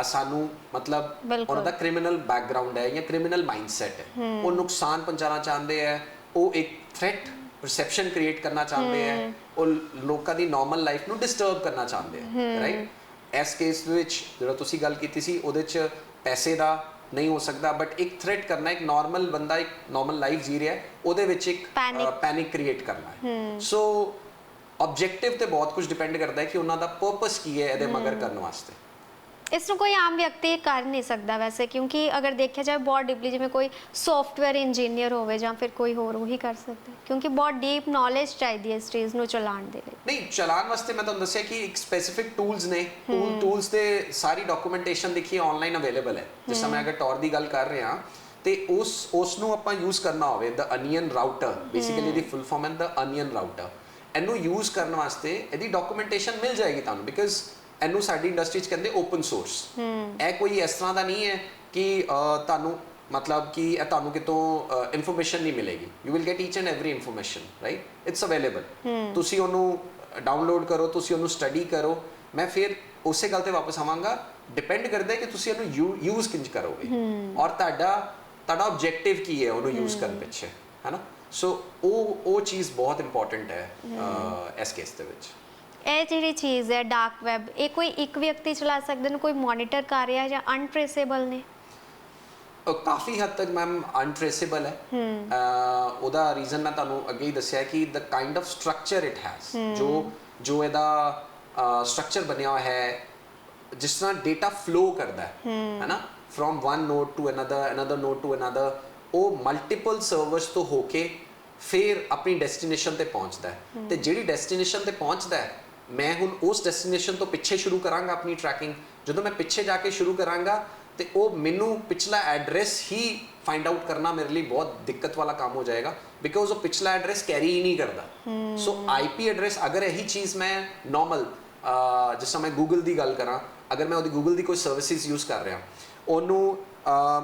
ਸਾਨੂੰ ਮਤਲਬ ਉਹਨਾਂ ਦਾ ਕ੍ਰਿਮੀਨਲ ਬੈਕਗ੍ਰਾਉਂਡ ਹੈ ਜਾਂ ਕ੍ਰਿਮੀਨਲ ਮਾਈਂਡਸੈਟ ਹੈ। ਉਹ ਨੁਕਸਾਨ ਪਹੁੰਚਾਉਣਾ ਚਾਹੁੰਦੇ ਹੈ, ਉਹ ਇੱਕ ਥ੍ਰੈਟ ਪਰਸੈਪਸ਼ਨ ਕ੍ਰੀਏਟ ਕਰਨਾ ਚਾਹੁੰਦੇ ਹੈ, ਉਹ ਲੋਕਾਂ ਦੀ ਨਾਰਮਲ ਲਾਈਫ ਨੂੰ ਡਿਸਟਰਬ ਕਰਨਾ ਚਾਹੁੰਦੇ ਹੈ, ਰਾਈਟ। ਇਸ ਕੇਸ ਵਿੱਚ ਜਿਹੜਾ ਤੁਸੀਂ ਗੱਲ ਕੀਤੀ ਸੀ ਉਹਦੇ 'ਚ ਪੈਸੇ ਦਾ ਨਹੀਂ ਹੋ ਸਕਦਾ, ਬਟ ਇੱਕ ਥ੍ਰੈਟ ਕਰਨਾ, ਇੱਕ ਨਾਰਮਲ ਬੰਦਾ ਇੱਕ ਨਾਰਮਲ ਲਾਈਫ ਜੀ ਰਿਹਾ ਉਹਦੇ ਵਿੱਚ ਇੱਕ ਪੈਨਿਕ ਕ੍ਰੀਏਟ ਕਰਨਾ ਹੈ। ਸੋ ਆਬਜੈਕਟਿਵ ਤੇ ਬਹੁਤ ਕੁਝ ਡਿਪੈਂਡ ਕਰਦਾ ਹੈ ਕਿ ਉਹਨਾਂ ਦਾ ਪਰਪਸ ਕੀ ਹੈ ਇਹਦੇ ਮਗਰ ਕਰਨ ਵਾਸਤੇ। ਇਸ ਨੂੰ ਕੋਈ ਆਮ ਵਿਅਕਤੀ ਕਰ ਨਹੀਂ ਸਕਦਾ ਵੈਸੇ, ਕਿਉਂਕਿ ਅਗਰ ਦੇਖਿਆ ਜਾਏ ਬਹੁਤ ਡੀਪਲੀ, ਜਿਵੇਂ ਕੋਈ ਸੌਫਟਵੇਅਰ ਇੰਜੀਨੀਅਰ ਹੋਵੇ ਜਾਂ ਫਿਰ ਕੋਈ ਹੋਰ, ਉਹੀ ਕਰ ਸਕਦਾ, ਕਿਉਂਕਿ ਬਹੁਤ ਡੀਪ ਨੌਲੇਜ ਚਾਹੀਦੀ ਹੈ ਇਸ ਚੀਜ਼ ਨੂੰ ਚਲਾਉਣ ਦੇ ਲਈ। ਨਹੀਂ, ਚਲਾਉਣ ਵਾਸਤੇ ਮੈਂ ਤੁਹਾਨੂੰ ਦੱਸਿਆ ਕਿ ਇੱਕ ਸਪੈਸੀਫਿਕ ਟੂਲਸ ਨੇ, ਟੂਲਸ ਤੇ ਸਾਰੀ ਡਾਕੂਮੈਂਟੇਸ਼ਨ ਦੇਖੀ ਆਨਲਾਈਨ ਅਵੇਲੇਬਲ ਹੈ। ਜਿਸ ਸਮੇਂ ਅਗਰ ਟੌਰ ਦੀ ਗੱਲ ਕਰ ਰਹੇ ਹਾਂ ਤੇ ਉਸ ਨੂੰ ਆਪਾਂ ਯੂਜ਼ ਕਰਨਾ ਹੋਵੇ, ਦ ਅਨੀਅਨ ਰਾਊਟਰ, ਬੇਸਿਕਲੀ ਦੀ ਫੁੱਲ ਫਾਰਮ ਹੈ ਦ ਅਨੀਅਨ ਰਾਊਟਰ। ਇਹਨੂੰ ਯੂਜ਼ ਕਰਨ ਵਾਸਤੇ ਇਹਦੀ ਡਾਕੂਮੈਂਟੇਸ਼ਨ ਮਿਲ ਜਾਏਗੀ ਤੁਹਾਨੂੰ, ਬਿਕਾਜ਼ ਇਹਨੂੰ ਸਾਡੀ ਇੰਡਸਟਰੀ 'ਚ ਕਹਿੰਦੇ ਓਪਨ ਸੋਰਸ। ਇਹ ਕੋਈ ਇਸ ਤਰ੍ਹਾਂ ਦਾ ਨਹੀਂ ਹੈ ਕਿ ਤੁਹਾਨੂੰ ਮਤਲਬ ਕਿ ਇਹ ਤੁਹਾਨੂੰ ਕਿਤੋਂ ਇਨਫੋਰਮੇਸ਼ਨ ਨਹੀਂ ਮਿਲੇਗੀ। You will get each and every information, right. It's available. ਤੁਸੀਂ ਉਹਨੂੰ ਡਾਊਨਲੋਡ ਕਰੋ, ਤੁਸੀਂ ਉਹਨੂੰ ਸਟੱਡੀ ਕਰੋ। ਮੈਂ ਫਿਰ ਉਸੇ ਗੱਲ ਤੇ ਵਾਪਸ ਆਵਾਂਗਾ, ਡਿਪੈਂਡ ਕਰਦਾ ਹੈ ਕਿ ਤੁਸੀਂ ਇਹਨੂੰ ਯੂਜ਼ ਕਿੰਝ ਕਰੋਗੇ ਔਰ ਤੁਹਾਡਾ ਆਬਜੈਕਟਿਵ ਕੀ ਹੈ ਉਹਨੂੰ ਯੂਜ਼ ਕਰਨ ਪਿੱਛੇ, ਹੈ ਨਾ। ਸੋ ਉਹ ਚੀਜ਼ ਬਹੁਤ ਇੰਪੋਰਟੈਂਟ ਹੈ ਇਸ ਕੇਸ ਦੇ ਵਿੱਚ। ਇਹ ਜਿਹੜੀ ਚੀਜ਼ ਹੈ ਡਾਰਕ ਵੈਬ, ਇਹ ਕੋਈ ਇੱਕ ਵਿਅਕਤੀ ਚਲਾ ਸਕਦੇ ਨੇ, ਕੋਈ ਮੋਨੀਟਰ ਕਰ ਰਿਹਾ ਜਾਂ ਅਨਟ੍ਰੇਸੇਬਲ ਨੇ? ਕਾਫੀ ਹੱਦ ਤੱਕ ਮੈਮ ਅਨਟ੍ਰੇਸੇਬਲ ਹੈ। ਉਹਦਾ ਰੀਜ਼ਨ ਮੈਂ ਤੁਹਾਨੂੰ ਅੱਗੇ ਹੀ ਦੱਸਿਆ ਕਿ the kind of structure it has, ਜੋ ਇਹਦਾ ਸਟਰਕਚਰ ਬਣਿਆ ਹੋਇਆ ਹੈ, ਜਿਸ ਤਰ੍ਹਾਂ ਡੇਟਾ ਫਲੋ ਕਰਦਾ ਹੈ ਨਾ, from one node to another node to another, ਉਹ ਮਲਟੀਪਲ ਸਰਵਰਸ ਤੋਂ ਹੋ ਕੇ ਫਿਰ ਆਪਣੀ ਡੈਸਟੀਨੇਸ਼ਨ ਤੇ ਪਹੁੰਚਦਾ ਹੈ। ਤੇ ਜਿਹੜੀ ਡੈਸਟੀਨੇਸ਼ਨ ਤੇ ਪਹੁੰਚਦਾ ਹੈ, ਮੈਂ ਹੁਣ ਉਸ ਡੈਸਟੀਨੇਸ਼ਨ ਤੋਂ ਪਿੱਛੇ ਸ਼ੁਰੂ ਕਰਾਂਗਾ ਆਪਣੀ ਟਰੈਕਿੰਗ। ਜਦੋਂ ਮੈਂ ਪਿੱਛੇ ਜਾ ਕੇ ਸ਼ੁਰੂ ਕਰਾਂਗਾ ਤੇ ਉਹ ਮੈਨੂੰ ਪਿਛਲਾ ਐਡਰੈਸ ਹੀ ਫਾਈਂਡ ਆਊਟ ਕਰਨਾ ਮੇਰੇ ਲਈ ਬਹੁਤ ਦਿੱਕਤ ਵਾਲਾ ਕੰਮ ਹੋ ਜਾਏਗਾ, ਬਿਕਾਜ਼ ਉਹ ਪਿਛਲਾ ਐਡਰੈਸ ਕੈਰੀ ਹੀ ਨਹੀਂ ਕਰਦਾ। ਸੋ ਆਈਪੀ ਐਡਰੈਸ, ਅਗਰ ਇਹੀ ਚੀਜ਼ ਮੈਂ ਨਾਰਮਲ ਜਿਸ ਤਰ੍ਹਾਂ ਮੈਂ ਗੂਗਲ ਦੀ ਗੱਲ ਕਰਾਂ, ਅਗਰ ਮੈਂ ਉਹਦੀ ਗੂਗਲ ਦੀ ਕੋਈ ਸਰਵਿਸਿਜ਼ ਯੂਜ਼ ਕਰ ਰਿਹਾ, ਉਹਨੂੰ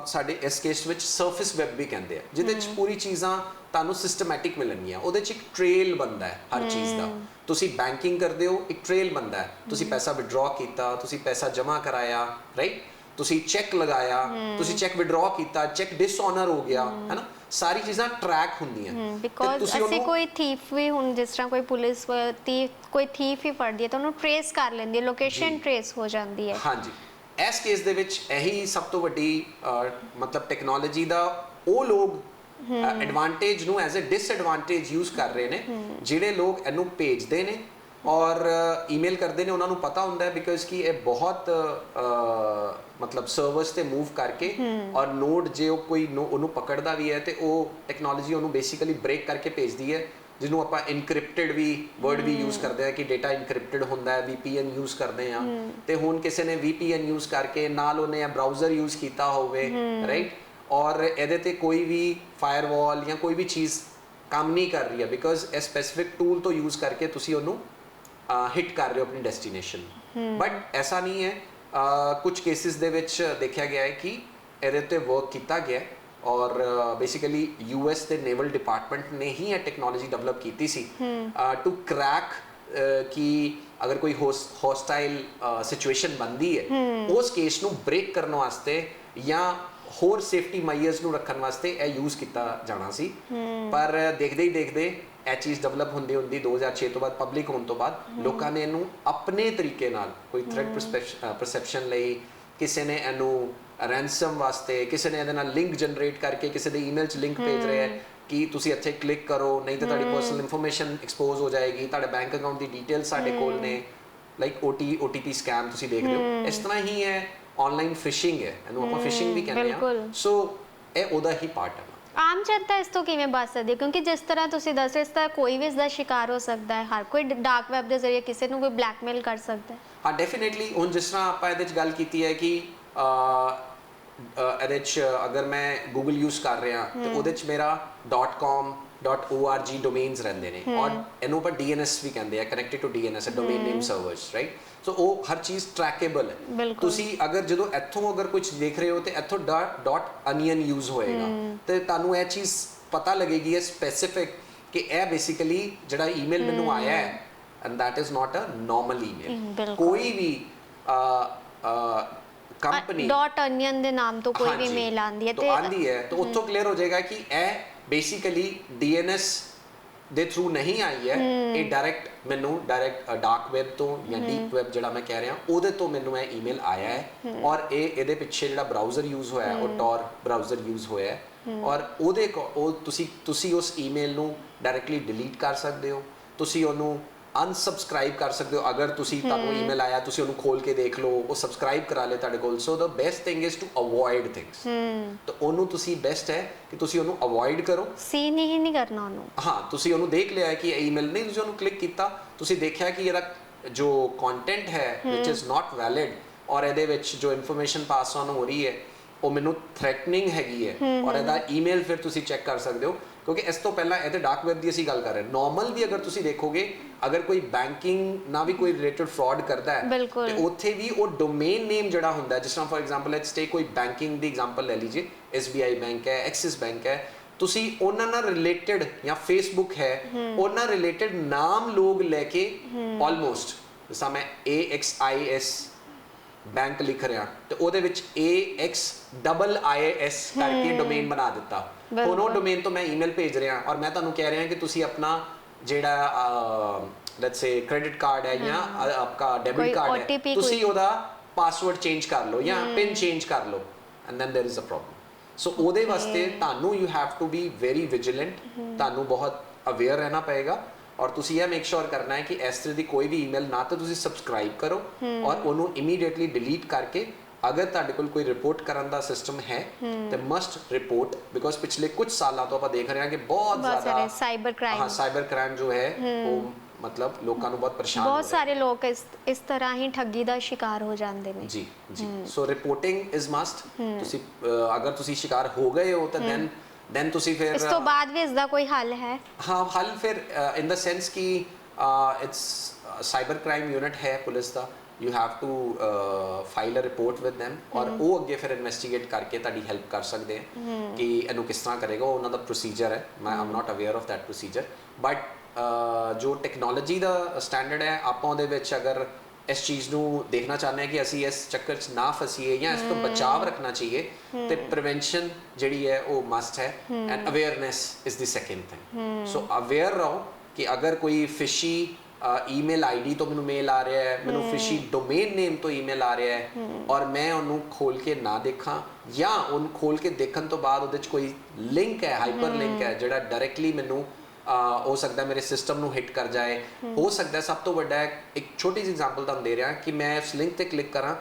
ਸਾਡੇ ਇਸ ਕੇਸ ਵਿੱਚ ਸਰਫੇਸ ਵੈਬ ਵੀ ਕਹਿੰਦੇ ਆ, ਜਿਹਦੇ ਵਿੱਚ ਪੂਰੀ ਚੀਜ਼ਾਂ ਤੁਹਾਨੂੰ ਸਿਸਟਮੈਟਿਕ ਮਿਲਣਗੀਆਂ। ਉਹਦੇ 'ਚ ਇੱਕ ਟ੍ਰੇਲ ਬਣਦਾ ਹੈ ਹਰ ਚੀਜ਼ ਦਾ। ਤੁਸੀਂ ਬੈਂਕਿੰਗ ਕਰਦੇ ਹੋ, ਇੱਕ ਟ੍ਰੇਲ ਬਣਦਾ ਹੈ, ਤੁਸੀਂ ਪੈਸਾ ਵਿਡਰਾਅ ਕੀਤਾ, ਤੁਸੀਂ ਪੈਸਾ ਜਮ੍ਹਾਂ ਕਰਾਇਆ, ਰਾਈਟ, ਤੁਸੀਂ ਚੈੱਕ ਲਗਾਇਆ, ਤੁਸੀਂ ਚੈੱਕ ਵਿਡਰਾਅ ਕੀਤਾ, ਚੈੱਕ ਡਿਸਆਨਰ ਹੋ ਗਿਆ, ਹੈ ਨਾ, ਸਾਰੀ ਚੀਜ਼ਾਂ ਟਰੈਕ ਹੁੰਦੀਆਂ। ਬਿਕੋਜ਼ ਅਸੀਂ ਕੋਈ ਥੀਫ ਵੀ, ਹੁਣ ਜਿਸ ਤਰ੍ਹਾਂ ਕੋਈ ਪੁਲਿਸ ਕੋਈ ਥੀਫ ਹੀ ਫੜਦੀ ਹੈ ਤਾਂ ਉਹਨੂੰ ਟ੍ਰੇਸ ਕਰ ਲੈਂਦੀ ਹੈ, ਲੋਕੇਸ਼ਨ ਟ੍ਰੇਸ ਹੋ ਜਾਂਦੀ ਹੈ। ਹਾਂਜੀ, ਇਸ ਕੇਸ ਦੇ ਵਿੱਚ ਇਹੀ ਸਭ ਤੋਂ ਵੱਡੀ ਮਤਲਬ ਟੈਕਨੋਲੋਜੀ ਦਾ ਉਹ ਲੋਕ ਐਡਵਾਂਟੇਜ ਨੂੰ ਐਜ਼ ਅ ਡਿਸਐਡਵਾਂਟੇਜ ਯੂਜ਼ ਕਰ ਰਹੇ ਨੇ। ਜਿਹੜੇ ਲੋਕ ਇਹਨੂੰ ਭੇਜਦੇ ਨੇ ਔਰ ਈਮੇਲ ਕਰਦੇ ਨੇ, ਉਹਨਾਂ ਨੂੰ ਪਤਾ ਹੁੰਦਾ ਹੈ ਬਿਕਾਜ਼ ਕਿ ਇਹ ਬਹੁਤ ਮਤਲਬ ਸਰਵਰਸ ਤੇ ਮੂਵ ਕਰਕੇ ਔਰ ਨੋਡ ਜੇ ਉਹ ਕੋਈ ਉਹਨੂੰ ਪਕੜਦਾ ਵੀ ਹੈ ਤੇ ਉਹ ਟੈਕਨੋਲੋਜੀ ਉਹਨੂੰ ਬੇਸਿਕਲੀ ਬ੍ਰੇਕ ਕਰਕੇ ਭੇਜਦੀ ਹੈ, ਜਿਹਨੂੰ ਆਪਾਂ ਇਨਕ੍ਰਿਪਟਡ ਵੀ ਵਰਡ ਵੀ ਯੂਜ਼ ਕਰਦੇ ਆ ਕਿ ਡੇਟਾ ਇਨਕ੍ਰਿਪਟਡ ਹੁੰਦਾ ਹੈ, VPN ਯੂਜ਼ ਕਰਦੇ ਆ। ਤੇ ਹੁਣ ਕਿਸੇ ਨੇ VPN ਯੂਜ਼ ਕਰਕੇ ਨਾਲ ਉਹਨੇ ਬ੍ਰਾਊਜ਼ਰ ਯੂਜ਼ ਕੀਤਾ ਹੋਵੇ, ਰਾਈਟ, ਔਰ ਇਹਦੇ ਤੇ ਕੋਈ ਵੀ ਫਾਇਰਵਾਲ ਜਾਂ ਕੋਈ ਵੀ ਚੀਜ਼ ਕੰਮ ਨਹੀਂ ਕਰ ਰਹੀ ਹੈ ਬਿਕਾਜ਼ ਇਹ ਸਪੈਸੀਫਿਕ ਟੂਲ ਤੋਂ ਯੂਜ਼ ਕਰਕੇ ਤੁਸੀਂ ਉਹਨੂੰ ਹਿੱਟ ਕਰ ਰਹੇ ਹੋ ਆਪਣੀ ਡੈਸਟੀਨੇਸ਼ਨ। ਬਟ ਐਸਾ ਨਹੀਂ ਹੈ। ਕੁਝ ਕੇਸਿਸ ਦੇ ਵਿੱਚ ਦੇਖਿਆ ਗਿਆ ਹੈ ਕਿ ਇਹਦੇ ਤੇ ਵਰਕ ਕੀਤਾ ਗਿਆ ਔਰ ਬੇਸਿਕਲੀ US ਦੇ ਨੇਵਲ ਡਿਪਾਰਟਮੈਂਟ ਨੇ ਹੀ ਇਹ ਟੈਕਨੋਲੋਜੀ ਡਿਵੈਲਪ ਕੀਤੀ ਸੀ ਟੂ ਕ੍ਰੈਕ ਕਿ ਅਗਰ ਕੋਈ ਹੋਸਟਾਈਲ ਸਿਚੁਏਸ਼ਨ ਬਣਦੀ ਹੈ, ਉਸ ਕੇਸ ਨੂੰ ਬ੍ਰੇਕ ਕਰਨ ਵਾਸਤੇ ਜਾਂ ਹੋਰ ਸੇਫਟੀ ਮਾਈਅਰਸ ਨੂੰ ਰੱਖਣ ਵਾਸਤੇ ਇਹ ਯੂਜ਼ ਕੀਤਾ ਜਾਣਾ ਸੀ। ਪਰ ਦੇਖਦੇ ਹੀ ਦੇਖਦੇ ਇਹ ਚੀਜ਼ ਡਿਵੈਲਪ ਹੁੰਦੀ 2006 ਤੋਂ ਬਾਅਦ, ਪਬਲਿਕ ਹੋਣ ਤੋਂ ਬਾਅਦ ਲੋਕਾਂ ਨੇ ਇਹਨੂੰ ਆਪਣੇ ਤਰੀਕੇ ਨਾਲ, ਕੋਈ ਥ੍ਰੈਟ ਪਰਸੈਪਸ਼ਨ ਲਈ, ਕਿਸੇ ਨੇ ਇਹਨੂੰ ਰੈਂਸਮ ਵਾਸਤੇ, ਕਿਸੇ ਨੇ ਇਹਦੇ ਨਾਲ ਲਿੰਕ ਜਨਰੇਟ ਕਰਕੇ ਕਿਸੇ ਦੇ ਈਮੇਲ 'ਚ ਲਿੰਕ ਭੇਜ ਰਿਹਾ ਹੈ ਕਿ ਤੁਸੀਂ ਇੱਥੇ ਕਲਿੱਕ ਕਰੋ ਨਹੀਂ ਤਾਂ ਤੁਹਾਡੀ ਪਰਸਨਲ ਇਨਫੋਰਮੇਸ਼ਨ ਐਕਸਪੋਜ਼ ਹੋ ਜਾਏਗੀ, ਤੁਹਾਡੇ ਬੈਂਕ ਅਕਾਊਂਟ ਦੀ ਡਿਟੇਲ ਸਾਡੇ ਕੋਲ ਨੇ, ਲਾਈਕ OTP ਸਕੈਮ ਤੁਸੀਂ ਦੇਖ ਰਹੇ ਹੋ। ਇਸ ਤਰ੍ਹਾਂ ਹੀ ਹੈ ਆਨਲਾਈਨ ਫਿਸ਼ਿੰਗ ਹੈ, ਇਹਨੂੰ ਆਪਾਂ ਫਿਸ਼ਿੰਗ ਵੀ ਕਹਿੰਦੇ ਆ। ਸੋ ਇਹ ਉਹਦਾ ਹੀ ਪਾਰਟ ਹੈ। ਆਮ ਜਨਤਾ ਇਸ ਤੋਂ ਕਿਵੇਂ ਬਚ ਸਕਦੀ ਹੈ? ਕਿਉਂਕਿ ਜਿਸ ਤਰ੍ਹਾਂ ਤੁਸੀਂ ਦੱਸ ਰਹੇ, ਇਸ ਤਰ੍ਹਾਂ ਕੋਈ ਵੀ ਇਸ ਦਾ ਸ਼ਿਕਾਰ ਹੋ ਸਕਦਾ ਹੈ, ਹਰ ਕੋਈ ਡਾਰਕ ਵੈਬ ਦੇ ਜ਼ਰੀਏ ਕਿਸੇ ਨੂੰ ਕੋਈ ਬਲੈਕਮੇਲ ਕਰ ਸਕਦਾ ਹੈ। ਹਾਂ, ਡੈਫੀਨੇਟਲੀ। ਹੁਣ ਜਿਸ ਤਰ੍ਹਾਂ ਆਪਾਂ ਇਹਦੇ 'ਚ ਗੱਲ ਕੀਤੀ ਹੈ ਕਿ ਇਹਦੇ 'ਚ ਅਗਰ ਮੈਂ ਗੂਗਲ ਯੂਜ਼ ਕਰ ਰਿਹਾ ਤੇ ਉਹਦੇ 'ਚ ਮੇਰਾ .com .org ਡੋਮੇਨਸ ਰਹਿੰਦੇ ਨੇ ਔਰ ਇਹਨੂੰ ਆਪਾਂ DNS ਵੀ ਕਹਿੰਦੇ ਆ, connected to DNS, domain name servers, right. So ਉਹ ਹਰ ਚੀਜ਼ ਟਰੈਕੇਬਲ ਹੈ। ਤੁਸੀਂ ਅਗਰ ਜਦੋਂ ਇੱਥੋਂ ਅਗਰ ਕੁਝ ਦੇਖ ਰਹੇ ਹੋ ਤੇ ਇੱਥੋਂ .onion ਯੂਜ਼ ਹੋਏਗਾ ਤੇ ਤੁਹਾਨੂੰ ਇਹ ਚੀਜ਼ ਪਤਾ ਲੱਗੇਗੀ ਹੈ ਸਪੈਸੀਫਿਕ ਕਿ ਇਹ ਬੇਸਿਕਲੀ ਜਿਹੜਾ ਈਮੇਲ ਮੈਨੂੰ ਆਇਆ ਹੈ and that is not a normal email. ਕੋਈ ਵੀ ਕੰਪਨੀ .onion ਦੇ ਨਾਮ ਤੋਂ ਕੋਈ ਵੀ ਮੇਲ ਆਂਦੀ ਹੈ ਤੇ ਉੱਥੋਂ ਕਲੀਅਰ ਹੋ ਜਾਏਗਾ ਕਿ ਇਹ ਬੇਸਿਕਲੀ DNS ਦੇ ਥਰੂ ਨਹੀਂ ਆਈ ਹੈ, ਇਹ ਡਾਇਰੈਕਟ ਡਾਰਕ ਵੈਬ ਤੋਂ ਜਾਂ ਡੀਪ ਵੈਬ ਜਿਹੜਾ ਮੈਂ ਕਹਿ ਰਿਹਾ ਉਹਦੇ ਤੋਂ ਮੈਨੂੰ ਇਹ ਈਮੇਲ ਆਇਆ ਹੈ ਔਰ ਇਹਦੇ ਪਿੱਛੇ ਜਿਹੜਾ ਬ੍ਰਾਊਜ਼ਰ ਯੂਜ਼ ਹੋਇਆ ਉਹ Tor ਬ੍ਰਾਊਜ਼ਰ ਯੂਜ਼ ਹੋਇਆ ਔਰ ਉਹ ਤੁਸੀਂ ਉਸ ਈਮੇਲ ਨੂੰ ਡਾਇਰੈਕਟਲੀ ਡਿਲੀਟ ਕਰ ਸਕਦੇ ਹੋ, ਤੁਸੀਂ ਉਹਨੂੰ ਅਨਸਬਸਕ੍ਰਾਈਬ ਕਰ ਸਕਦੇ ਹੋ। ਅਗਰ ਤੁਹਾਨੂੰ ਈਮੇਲ ਆਇਆ ਤੁਸੀਂ ਉਹਨੂੰ ਖੋਲ ਕੇ ਦੇਖ ਲਓ, ਉਹ ਸਬਸਕ੍ਰਾਈਬ ਕਰਾ ਲੇ ਤੁਹਾਡੇ ਕੋਲ। So the best thing is to avoid things. ਤਾਂ ਉਹਨੂੰ ਤੁਸੀਂ ਬੈਸਟ ਹੈ ਕਿ ਤੁਸੀਂ ਉਹਨੂੰ ਅਵੋਇਡ ਕਰੋ, ਸੀਨ ਹੀ ਨਹੀਂ ਕਰਨਾ ਉਹਨੂੰ। ਹਾਂ, ਤੁਸੀਂ ਉਹਨੂੰ ਦੇਖ ਲਿਆ ਕਿ ਇਹ ਈਮੇਲ ਨਹੀਂ, ਤੁਸੀਂ ਉਹਨੂੰ ਕਲਿੱਕ ਕੀਤਾ, ਤੁਸੀਂ ਦੇਖਿਆ ਕਿ ਇਹਦਾ ਜੋ ਕੰਟੈਂਟ ਹੈ ਵਿਚ ਇਜ਼ ਨਾਟ ਵੈਲਿਡ ਔਰ ਇਹਦੇ ਵਿੱਚ ਜੋ ਇਨਫੋਰਮੇਸ਼ਨ ਪਾਸ ਆਨ ਹੋ ਰਹੀ ਹੈ ਉਹ ਮੈਨੂੰ ਥ੍ਰੈਟਨਿੰਗ ਹੈਗੀ ਹੈ ਔਰ ਇਹਦਾ ਈਮੇਲ ਫਿਰ ਤੁਸੀਂ ਚੈੱਕ ਕਰ ਸਕਦੇ ਹੋ। ਕਿਉਂਕਿ ਇਸ ਤੋਂ ਪਹਿਲਾਂ ਇਹ ਤੇ ਡਾਰਕ ਵੈਬ ਦੀ ਅਸੀਂ ਗੱਲ ਕਰ ਰਹੇ ਹਾਂ। ਨਾਰਮਲ ਵੀ ਅਗਰ ਤੁਸੀਂ ਦੇਖੋਗੇ, ਅਗਰ ਕੋਈ ਬੈਂਕਿੰਗ ਨਾਲ ਵੀ ਕੋਈ ਰਿਲੇਟਡ ਫਰਾਡ ਕਰਦਾ ਹੈ ਤੇ ਉੱਥੇ ਵੀ ਉਹ ਡੋਮੇਨ ਨੇਮ ਜਿਹੜਾ ਹੁੰਦਾ ਹੈ, ਜਿਸ ਤਰ੍ਹਾਂ ਫॉर ਐਗਜ਼ਾਮਪਲ ਲੈਟਸ ਟੇਕ ਕੋਈ ਬੈਂਕਿੰਗ ਦੀ ਐਗਜ਼ਾਮਪਲ ਲੈ ਲੀजिए, SBI ਬੈਂਕ ਹੈ, ਐਕਸਿਸ ਬੈਂਕ ਹੈ, ਤੁਸੀਂ ਉਹਨਾਂ ਨਾਲ ਰਿਲੇਟਡ ਜਾਂ ਫੇਸਬੁੱਕ ਹੈ, ਉਹਨਾਂ ਰਿਲੇਟਡ ਨਾਮ ਲੋਗ ਲੈ ਕੇ ਆਲਮੋਸਟ, ਜਿਸ ਤਰ੍ਹਾਂ ਮੈਂ AXIS ਬੈਂਕ ਲਿਖ ਰਿਹਾ ਤੇ ਉਹਦੇ ਵਿੱਚ AXIIS ਕਰਕੇ ਡੋਮੇਨ ਬਣਾ ਦਿੱਤਾ। ਹੁਣ ਉਹ ਡੋਮੇਨ ਤੋਂ ਮੈਂ ਈਮੇਲ ਭੇਜ ਰਿਹਾ ਔਰ ਮੈਂ ਤੁਹਾਨੂੰ ਕਹਿ ਰਿਹਾ ਕਿ ਤੁਸੀਂ ਆਪਣਾ ਜਿਹੜਾ ਲੈਟਸ ਸੇ ਕ੍ਰੈਡਿਟ ਕਾਰਡ ਹੈ ਜਾਂ ਆਪਕਾ ਡੈਬਿਟ ਕਾਰਡ ਹੈ, ਤੁਸੀਂ ਉਹਦਾ ਪਾਸਵਰਡ ਚੇਂਜ ਕਰ ਲਓ ਜਾਂ ਪਿਨ ਚੇਂਜ ਕਰ ਲਓ and then there is a problem. So ਉਹਦੇ ਵਾਸਤੇ ਤੁਹਾਨੂੰ you have to be very vigilant, ਤੁਹਾਨੂੰ ਬਹੁਤ ਅਵੇਅਰ ਰਹਿਣਾ ਪਏਗਾ ਔਰ ਤੁਸੀਂ ਇਹ ਮੇਕ ਸ਼ੋਰ ਕਰਨਾ ਹੈ ਕਿ ਇਸ ਤਰ੍ਹਾਂ ਦੀ ਕੋਈ ਵੀ ਈਮੇਲ ਨਾ ਤਾਂ ਤੁਸੀਂ ਸਬਸਕ੍ਰਾਈਬ ਕਰੋ ਔਰ ਉਹਨੂੰ ਇਮੀਡੀਏਟਲੀ ਡਿਲੀਟ ਕਰਕੇ, ਅਗਰ ਤੁਹਾਡੇ ਕੋਲ ਕੋਈ ਰਿਪੋਰਟ ਕਰਨ ਦਾ ਸਿਸਟਮ ਹੈ ਤੇ ਮਸਟ ਰਿਪੋਰਟ, ਬਿਕੋਜ਼ ਪਿਛਲੇ ਕੁਝ ਸਾਲਾਂ ਤੋਂ ਆਪਾਂ ਦੇਖ ਰਹੇ ਹਾਂ ਕਿ ਬਹੁਤ ਜ਼ਿਆਦਾ ਸਾਈਬਰ ਕ੍ਰਾਈਮ ਜੋ ਹੈ ਉਹ ਮਤਲਬ ਲੋਕਾਂ ਨੂੰ ਬਹੁਤ ਪਰੇਸ਼ਾਨ ਬਹੁਤ ਸਾਰੇ ਲੋਕ ਇਸ ਤਰ੍ਹਾਂ ਹੀ ਠੱਗੀ ਦਾ ਸ਼ਿਕਾਰ ਹੋ ਜਾਂਦੇ ਨੇ। ਜੀ ਸੋ ਰਿਪੋਰਟਿੰਗ ਇਜ਼ ਮਸਟ। ਤੁਸੀਂ ਅਗਰ ਤੁਸੀਂ ਸ਼ਿਕਾਰ ਹੋ ਗਏ ਹੋ ਤਾਂ ਦੈਨ ਤੁਸੀਂ ਫਿਰ ਇਸ ਤੋਂ ਬਾਅਦ ਵੀ ਇਸ ਦਾ ਕੋਈ ਹੱਲ ਹੈ? ਹਾਂ, ਹੱਲ ਫਿਰ ਇਨ ਦਾ ਸੈਂਸ ਕਿ ਇਟਸ ਸਾਈਬਰ ਕ੍ਰਾਈਮ ਯੂਨਿਟ ਹੈ ਪੁਲਿਸ ਦਾ you have to file a report with them ਔਰ ਉਹ ਅੱਗੇ ਫਿਰ ਇਨਵੈਸਟੀਗੇਟ ਕਰਕੇ ਤੁਹਾਡੀ ਹੈਲਪ ਕਰ ਸਕਦੇ ਆ ਕਿ ਇਹਨੂੰ ਕਿਸ ਤਰ੍ਹਾਂ ਕਰੇਗਾ। ਉਹ ਉਹਨਾਂ ਦਾ ਪ੍ਰੋਸੀਜਰ ਹੈ, ਮੈਂ am not aware of that procedure. But ਜੋ ਟੈਕਨੋਲੋਜੀ ਦਾ ਸਟੈਂਡਰਡ ਹੈ, ਆਪਾਂ ਉਹਦੇ ਵਿੱਚ ਅਗਰ ਇਸ ਚੀਜ਼ ਨੂੰ ਦੇਖਣਾ ਚਾਹੁੰਦੇ ਹਾਂ ਕਿ ਅਸੀਂ ਇਸ ਚੱਕਰ 'ਚ ਨਾ ਫਸੀਏ ਜਾਂ ਇਸ ਤੋਂ ਬਚਾਵ ਰੱਖਣਾ ਚਾਹੀਏ, ਤੇ ਪ੍ਰੀਵੈਂਸ਼ਨ ਜਿਹੜੀ ਹੈ ਉਹ ਮਸਟ ਹੈ and awareness is the second thing. So aware ਰਹੋ ਕਿ ਅਗਰ ਕੋਈ ਫਿਸ਼ੀ ਈਮੇਲ ਆਈਡੀ ਤੋਂ ਮੈਨੂੰ ਮੇਲ ਆ ਰਿਹਾ ਹੈ, ਮੈਨੂੰ ਫਿਸ਼ੀ ਡੋਮੇਨ ਨੇਮ ਤੋਂ ਈਮੇਲ ਆ ਰਿਹਾ ਹੈ ਔਰ ਮੈਂ ਉਹਨੂੰ ਖੋਲ ਕੇ ਨਾ ਦੇਖਾਂ, ਜਾਂ ਉਹਨੂੰ ਖੋਲ ਕੇ ਦੇਖਣ ਤੋਂ ਬਾਅਦ ਉਹਦੇ 'ਚ ਕੋਈ ਲਿੰਕ ਹੈ, ਹਾਈਪਰ ਲਿੰਕ ਹੈ ਜਿਹੜਾ ਡਾਇਰੈਕਟਲੀ ਮੈਨੂੰ ਹੋ ਸਕਦਾ ਮੇਰੇ ਸਿਸਟਮ ਨੂੰ ਹਿੱਟ ਕਰ ਜਾਏ। ਹੋ ਸਕਦਾ ਸਭ ਤੋਂ ਵੱਡਾ ਇੱਕ ਛੋਟੀ ਜਿਹੀ ਐਗਜ਼ਾਮਪਲ ਤੁਹਾਨੂੰ ਦੇ ਰਿਹਾ ਕਿ ਮੈਂ ਉਸ ਲਿੰਕ ਤੇ ਕਲਿੱਕ ਕਰਾਂ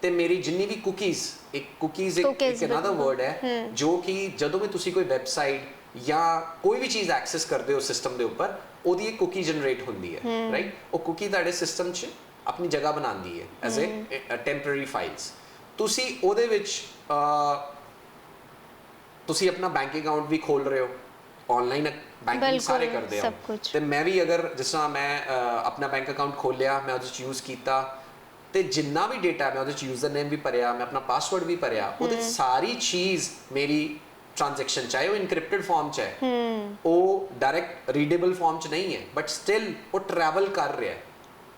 ਤੇ ਮੇਰੀ ਜਿੰਨੀ ਵੀ ਕੁਕੀਜ਼ ਇੱਕ ਅਨਦਰ ਵਰਡ ਹੈ ਜੋ ਕਿ ਜਦੋਂ ਵੀ ਤੁਸੀਂ ਕੋਈ ਵੈਬਸਾਈਟ ਜਾਂ ਕੋਈ ਵੀ ਚੀਜ਼ ਐਕਸੈਸ ਕਰਦੇ ਹੋ ਸਿਸਟਮ ਦੇ ਉੱਪਰ, ਉਹਦੀ ਇੱਕ ਕੁਕੀ ਜਨਰੇਟ ਹੁੰਦੀ ਹੈ, ਰਾਈਟ। ਉਹ ਕੁਕੀ ਤੁਹਾਡੇ ਸਿਸਟਮ 'ਚ ਆਪਣੀ ਜਗ੍ਹਾ ਬਣਾਉਂਦੀ ਹੈ ਐਜ਼ ਅ ਟੈਂਪਰੇਰੀ ਫਾਈਲਸ। ਤੁਸੀਂ ਉਹਦੇ ਵਿੱਚ ਤੁਸੀਂ ਆਪਣਾ ਬੈਂਕ ਅਕਾਊਂਟ ਵੀ ਖੋਲ ਰਹੇ ਹੋ, ਆਨਲਾਈਨ ਬੈਂਕਿੰਗ ਸਾਰੇ ਕਰਦੇ ਆ, ਤੇ ਮੈਂ ਵੀ ਅਗਰ ਜਿਸ ਤਰ੍ਹਾਂ ਮੈਂ ਆਪਣਾ ਬੈਂਕ ਅਕਾਊਂਟ ਖੋਲਿਆ, ਮੈਂ ਉਹਦੇ 'ਚ ਯੂਜ਼ ਕੀਤਾ ਤੇ ਜਿੰਨਾ ਵੀ ਡੇਟਾ ਮੈਂ ਉਹਦੇ 'ਚ ਯੂਜ਼ਰ ਨੇਮ ਵੀ ਭਰਿਆ, ਮੈਂ ਆਪਣਾ ਪਾਸਵਰਡ ਵੀ ਭਰਿਆ, ਉਹਦੇ ਸਾਰੀ ਚੀਜ਼ ਮੇਰੀ ट्रांजैक्शन चाहे वो इनक्रिप्टेड फॉर्म च है, वो डायरेक्ट रीडेबल फॉर्म च नहीं है, बट स्टिल वो ट्रैवल कर रहा है।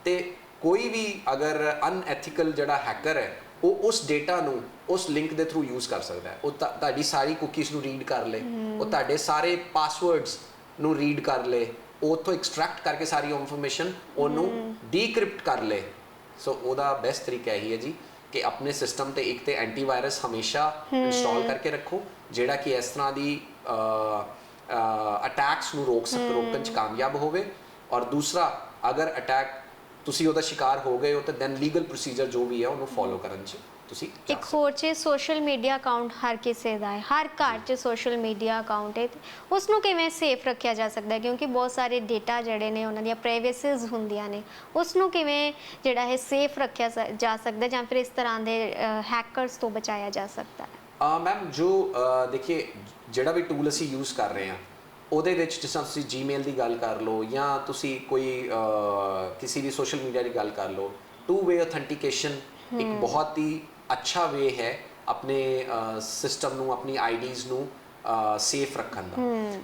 ते कोई भी अगर अनएथिकल जड़ा हैकर है वो उस डेटा नू उस लिंक दे थ्रू यूज़ कर सकता है। वो ताड़ी सारी कुकीज़ नू रीड कर ले, वो ताड़े सारे पासवर्ड्स नू रीड कर ले, वो तो एक्सट्रैक्ट करके सारी इन्फॉर्मेशन ओनू डीक्रिप्ट कर ले। सो ओदा बेस्ट तरीका यही है जी कि अपने सिस्टम ते एक ते एंटीवायरस हमेशा इंस्टॉल करके रखो ਜਿਹੜਾ ਕਿ ਇਸ ਤਰ੍ਹਾਂ ਦੀ ਅਟੈਕਸ ਨੂੰ ਰੋਕਣ 'ਚ ਕਾਮਯਾਬ ਹੋਵੇ। ਔਰ ਦੂਸਰਾ, ਅਗਰ ਅਟੈਕ ਤੁਸੀਂ ਉਹਦਾ ਸ਼ਿਕਾਰ ਹੋ ਗਏ ਹੋ ਤਾਂ ਦੈਨ ਲੀਗਲ ਪ੍ਰੋਸੀਜਰ ਜੋ ਵੀ ਹੈ ਉਹਨੂੰ ਫੋਲੋ ਕਰਨ 'ਚ ਤੁਸੀਂ ਇੱਕ ਹੋਰ ਚੀਜ਼, ਸੋਸ਼ਲ ਮੀਡੀਆ ਅਕਾਊਂਟ ਹਰ ਕਿਸੇ ਦਾ ਹੈ, ਹਰ ਘਰ 'ਚ ਸੋਸ਼ਲ ਮੀਡੀਆ ਅਕਾਊਂਟ ਹੈ, ਉਸ ਨੂੰ ਕਿਵੇਂ ਸੇਫ ਰੱਖਿਆ ਜਾ ਸਕਦਾ ਹੈ? ਕਿਉਂਕਿ ਬਹੁਤ ਸਾਰੇ ਡੇਟਾ ਜਿਹੜੇ ਨੇ ਉਹਨਾਂ ਦੀਆਂ ਪ੍ਰਾਈਵੇਸੀਜ਼ ਹੁੰਦੀਆਂ ਨੇ, ਉਸ ਨੂੰ ਕਿਵੇਂ ਜਿਹੜਾ ਹੈ ਸੇਫ ਰੱਖਿਆ ਜਾ ਸਕਦਾ ਜਾਂ ਫਿਰ ਇਸ ਤਰ੍ਹਾਂ ਦੇ ਹੈਕਰਸ ਤੋਂ ਬਚਾਇਆ ਜਾ ਸਕਦਾ ਹੈ? ਮੈਮ ਜੋ ਦੇਖੀਏ ਜਿਹੜਾ ਵੀ ਟੂਲ ਅਸੀਂ ਯੂਜ਼ ਕਰ ਰਹੇ ਹਾਂ ਉਹਦੇ ਵਿੱਚ ਜਿਸ ਤਰ੍ਹਾਂ ਤੁਸੀਂ ਜੀਮੇਲ ਦੀ ਗੱਲ ਕਰ ਲਓ ਜਾਂ ਤੁਸੀਂ ਕੋਈ ਕਿਸੇ ਵੀ ਸੋਸ਼ਲ ਮੀਡੀਆ ਦੀ ਗੱਲ ਕਰ ਲਓ, ਟੂ ਵੇ ਅਥੈਂਟੀਕੇਸ਼ਨ ਇੱਕ ਬਹੁਤ ਹੀ ਅੱਛਾ ਵੇ ਹੈ ਆਪਣੇ ਸਿਸਟਮ ਨੂੰ, ਆਪਣੀ ਆਈਡੀਜ਼ ਨੂੰ ਸੇਫ ਰੱਖਣ ਦਾ।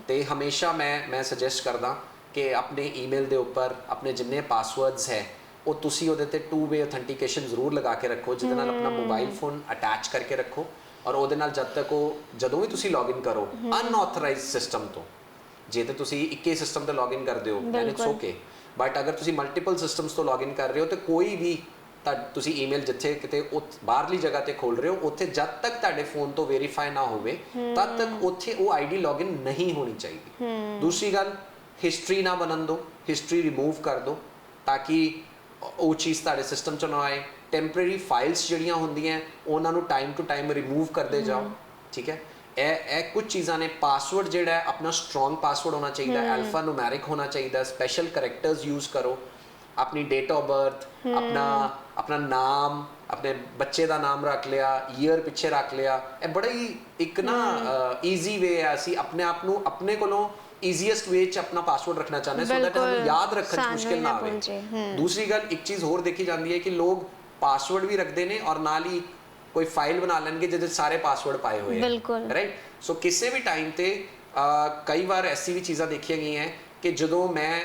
ਤੇ ਹਮੇਸ਼ਾ ਮੈਂ ਸੁਜੈਸਟ ਕਰਦਾ ਕਿ ਆਪਣੇ ਈਮੇਲ ਦੇ ਉੱਪਰ ਆਪਣੇ ਜਿੰਨੇ ਪਾਸਵਰਡਸ ਹੈ ਉਹ ਤੁਸੀਂ ਉਹਦੇ ਤੇ ਟੂ ਵੇ ਅਥੈਂਟੀਕੇਸ਼ਨ ਜ਼ਰੂਰ ਲਗਾ ਕੇ ਰੱਖੋ, ਜਿਹਦੇ ਨਾਲ ਆਪਣਾ ਮੋਬਾਈਲ ਫੋਨ ਅਟੈਚ ਕਰਕੇ ਰੱਖੋ ਔਰ ਉਹਦੇ ਨਾਲ ਜਦ ਤੱਕ ਉਹ ਜਦੋਂ ਵੀ ਤੁਸੀਂ ਲੌਗਇਨ ਕਰੋ ਅਨਆਥੋਰਾਈਜ਼ਡ ਸਿਸਟਮ ਤੋਂ, ਜੇ ਤੇ ਤੁਸੀਂ ਇੱਕੇ ਸਿਸਟਮ ਤੇ ਲੌਗਇਨ ਕਰਦੇ ਹੋ ਦੈਨ ਇਟਸ ਓਕੇ, ਬਟ ਅਗਰ ਤੁਸੀਂ ਮਲਟੀਪਲ ਸਿਸਟਮਸ ਤੋਂ ਲੌਗਇਨ ਕਰ ਰਹੇ ਹੋ ਤੇ ਕੋਈ ਵੀ ਤੁਸੀਂ ਈਮੇਲ ਜਿੱਥੇ ਕਿਤੇ ਬਾਹਰਲੀ ਜਗ੍ਹਾ ਤੇ ਖੋਲ ਰਹੇ ਹੋ ਉੱਥੇ ਜਦ ਤੱਕ ਤੁਹਾਡੇ ਫੋਨ ਤੋਂ ਵੈਰੀਫਾਈ ਨਾ ਹੋਵੇ ਤਦ ਤੱਕ ਉੱਥੇ ਉਹ ਆਈਡੀ ਲੌਗਇਨ ਨਹੀਂ ਹੋਣੀ ਚਾਹੀਦੀ। ਦੂਸਰੀ ਗੱਲ, ਹਿਸਟਰੀ ਨਾ ਬਣਨ ਦਿਓ, ਹਿਸਟਰੀ ਰਿਮੂਵ ਕਰ ਦਿਓ ਤਾਂ ਕਿ ਉਹ ਚੀਜ਼ ਤੁਹਾਡੇ ਸਿਸਟਮ 'ਚ ਨਾ ਆਏ। ਟੈਂਪਰੇਰੀ ਫਾਈਲਸ ਜਿਹੜੀਆਂ ਹੁੰਦੀਆਂ ਉਹਨਾਂ ਨੂੰ ਟਾਈਮ ਟੂ ਟਾਈਮ ਰਿਮੂਵ ਕਰਦੇ ਜਾਓ, ਠੀਕ ਹੈ। ਇਹ ਕੁਝ ਚੀਜ਼ਾਂ ਨੇ। ਪਾਸਵਰਡ ਜਿਹੜਾ ਆਪਣਾ ਸਟਰੋਂਗ ਪਾਸਵਰਡ ਹੋਣਾ ਚਾਹੀਦਾ, ਐਲਫਾ ਨੂਮੈਰਿਕ ਹੋਣਾ ਚਾਹੀਦਾ, ਸਪੈਸ਼ਲ ਕਰੈਕਟਰਸ ਯੂਜ਼ ਕਰੋ, ਆਪਣੀ ਡੇਟ ਆਫ ਬਰਥ, ਆਪਣਾ ਨਾਮ, ਆਪਣੇ ਬੱਚੇ ਦਾ ਨਾਮ ਰੱਖ ਲਿਆ, ਈਅਰ ਪਿੱਛੇ ਰੱਖ ਲਿਆ। ਇਹ ਬੜਾ ਹੀ ਇੱਕ ਨਾ ਈਜ਼ੀ ਵੇ ਹੈ, ਅਸੀਂ ਆਪਣੇ ਆਪ ਨੂੰ ਆਪਣੇ ਕੋਲੋਂ ਈਜ਼ੀਐਸਟ ਵੇ 'ਚ ਆਪਣਾ ਪਾਸਵਰਡ ਰੱਖਣਾ ਚਾਹੁੰਦੇ ਸੋ ਦੈਟ ਸਾਨੂੰ ਯਾਦ ਰੱਖਣ 'ਚ ਮੁਸ਼ਕਿਲ ਨਾ ਆਵੇ। ਦੂਸਰੀ ਗੱਲ, ਇੱਕ ਚੀਜ਼ ਹੋਰ ਦੇਖੀ ਜਾਂਦੀ ਹੈ ਕਿ ਲੋਕ ਪਾਸਵਰਡ ਵੀ ਰੱਖਦੇ ਨੇ ਔਰ ਨਾਲ ਹੀ ਕੋਈ ਫਾਈਲ ਬਣਾ ਲੈਣਗੇ ਜਿਹਦੇ ਸਾਰੇ ਪਾਸਵਰਡ ਪਾਏ ਹੋਏ ਹੈ, ਰਾਈਟ। ਸੋ ਕਿਸੇ ਵੀ ਟਾਈਮ ਤੇ ਕਈ ਵਾਰ ਐਸੀ ਵੀ ਚੀਜ਼ਾਂ ਦੇਖੀਆਂ ਗਈਆਂ ਕਿ ਜਦੋਂ ਮੈਂ